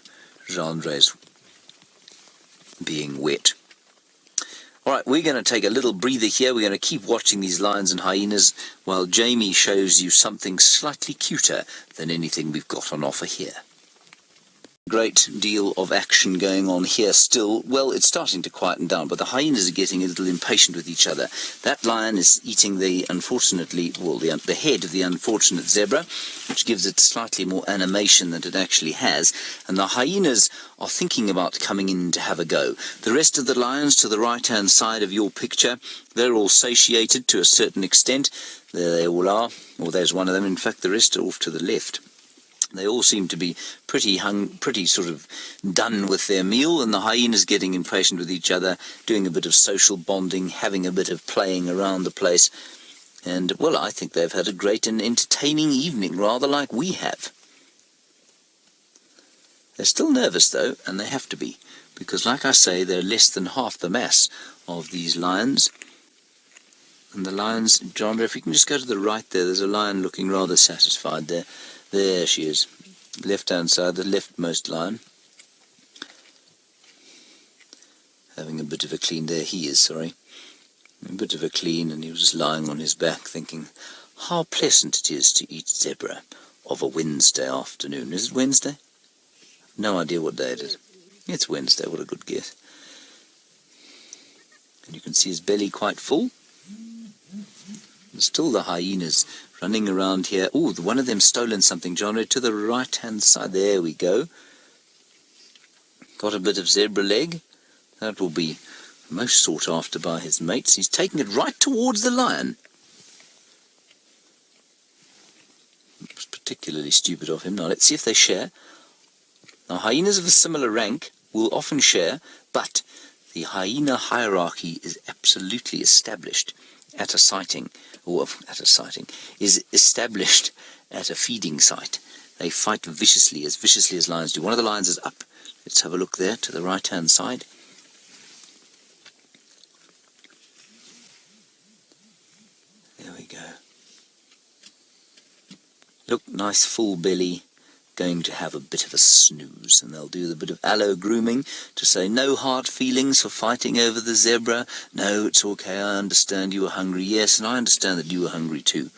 Jeandre's being wet. Alright, we're going to take a little breather here. We're going to keep watching these lions and hyenas while Jamie shows you something slightly cuter than anything we've got on offer here. Great deal of action going on here still. Well, it's starting to quieten down, but the hyenas are getting a little impatient with each other. That lion is eating the head of the unfortunate zebra, which gives it slightly more animation than it actually has, and the hyenas are thinking about coming in to have a go. The rest of the lions to the right-hand side of your picture, they're all satiated to a certain extent. There they all are, or there's one of them. In fact, the rest are off to the left. They all seem to be pretty sort of done with their meal, and the hyenas getting impatient with each other, doing a bit of social bonding, having a bit of playing around the place. And, well, I think they've had a great and entertaining evening, rather like we have. They're still nervous, though, and they have to be, because, like I say, they're less than half the mass of these lions. And the lions, Jeandre, if you can just go to the right there, there's a lion looking rather satisfied there. There she is, left-hand side, the leftmost lion. Having a bit of a clean, there he is, sorry. A bit of a clean, and he was just lying on his back thinking how pleasant it is to eat zebra of a Wednesday afternoon. Is it Wednesday? No idea what day it is. It's Wednesday, what a good guess. And you can see his belly quite full. And still the hyenas running around here. Oh, one of them stolen something, Jeandre, to the right-hand side. There we go. Got a bit of zebra leg. That will be most sought after by his mates. He's taking it right towards the lion. It was particularly stupid of him. Now let's see if they share. Now hyenas of a similar rank will often share, but the hyena hierarchy is absolutely established at a sighting, is established at a feeding site. They fight viciously as lions do. One of the lions is up. Let's have a look there to the right-hand side. There we go. Look, nice full belly, going to have a bit of a snooze, and they'll do a bit of aloe grooming to say no hard feelings for fighting over the zebra. No, it's okay, I understand you were hungry. Yes, and I understand that you were hungry too.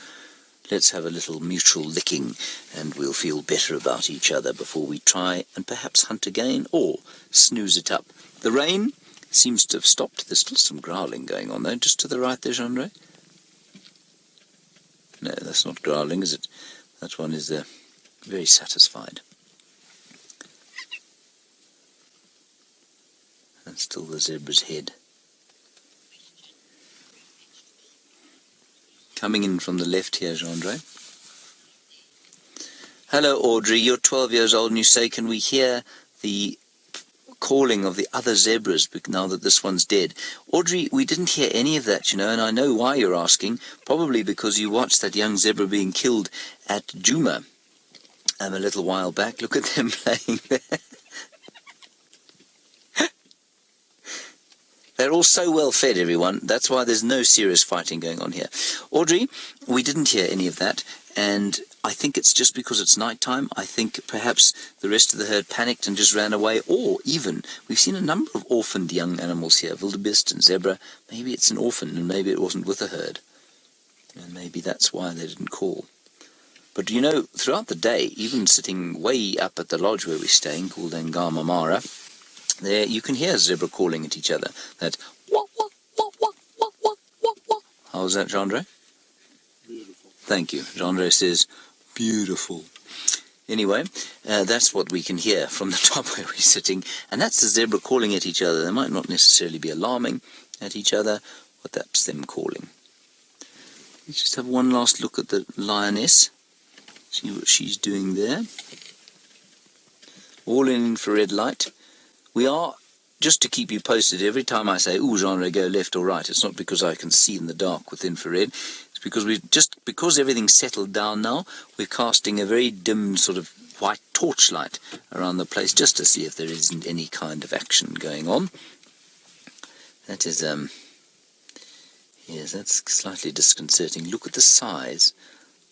let's have a little mutual licking, and we'll feel better about each other before we try and perhaps hunt again or snooze it up. The rain seems to have stopped. There's still some growling going on though, just to the right there, Jeandre. No, that's not growling, is it? That one is very satisfied. And still the zebra's head. Coming in from the left here, Jeandre. Hello, Audrey. You're 12 years old and you say, can we hear the calling of the other zebras now that this one's dead? Audrey, we didn't hear any of that, you know, and I know why you're asking. Probably because you watched that young zebra being killed at Jeandre a little while back. Look at them playing there. They're all so well fed, everyone. That's why there's no serious fighting going on here. Audrey, we didn't hear any of that, and I think it's just because it's night time. I think perhaps the rest of the herd panicked and just ran away, or even, we've seen a number of orphaned young animals here, wildebeest and zebra. Maybe it's an orphan, and maybe it wasn't with a herd. And maybe that's why they didn't call. But you know, throughout the day, even sitting way up at the lodge where we're staying, called Ngama Mara, there you can hear zebra calling at each other. That wah, wah, wah, wah, wah, wah, wah, wah. How's that, Jeandre? Beautiful. Thank you. Jeandre says, beautiful. Anyway, that's what we can hear from the top where we're sitting, and that's the zebra calling at each other. They might not necessarily be alarming at each other, but that's them calling. Let's just have one last look at the lioness, see what she's doing there. All in infrared light. We are, just to keep you posted, every time I say, ooh, Jeandre, go left or right, it's not because I can see in the dark with infrared. It's because because everything's settled down now, we're casting a very dim sort of white torchlight around the place just to see if there isn't any kind of action going on. That is, yes, that's slightly disconcerting. Look at the size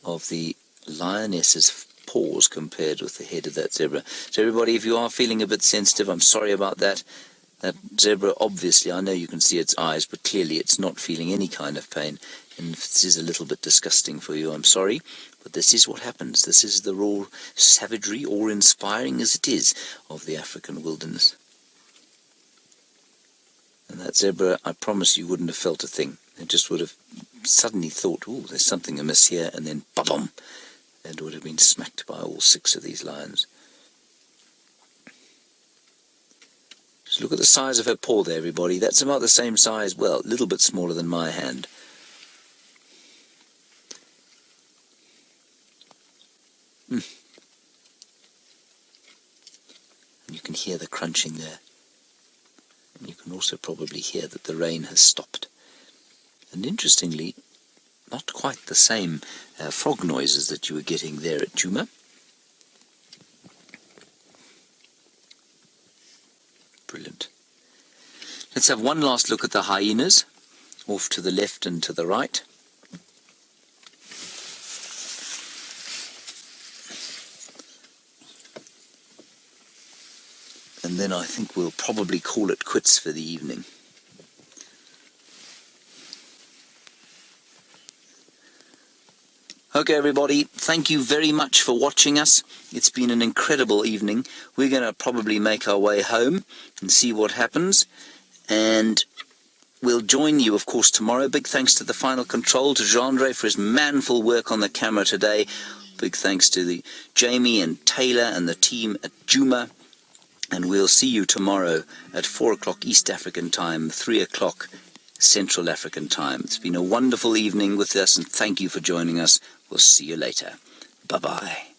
of the lioness's paws compared with the head of that zebra. So everybody, if you are feeling a bit sensitive, I'm sorry about that. That zebra, obviously, I know you can see its eyes, but clearly it's not feeling any kind of pain. And if this is a little bit disgusting for you, I'm sorry. But this is what happens. This is the raw savagery, awe-inspiring as it is, of the African wilderness. And that zebra, I promise you, wouldn't have felt a thing. It just would have suddenly thought, oh, there's something amiss here, and then ba-bum, and would have been smacked by all 6 of these lions. Just look at the size of her paw there, everybody. That's about the same size, well, a little bit smaller than my hand. And you can hear the crunching there. And you can also probably hear that the rain has stopped. And interestingly, not quite the same frog noises that you were getting there at Jeandre. Brilliant. Let's have one last look at the hyenas, off to the left and to the right. And then I think we'll probably call it quits for the evening. Okay, everybody, thank you very much for watching us. It's been an incredible evening. We're going to probably make our way home and see what happens. And we'll join you, of course, tomorrow. Big thanks to the Final Control, to Jeandre for his manful work on the camera today. Big thanks to Jamie and Taylor and the team at Jeandre. And we'll see you tomorrow at 4 o'clock East African time, 3 o'clock Central African time. It's been a wonderful evening with us, and thank you for joining us. We'll see you later. Bye-bye.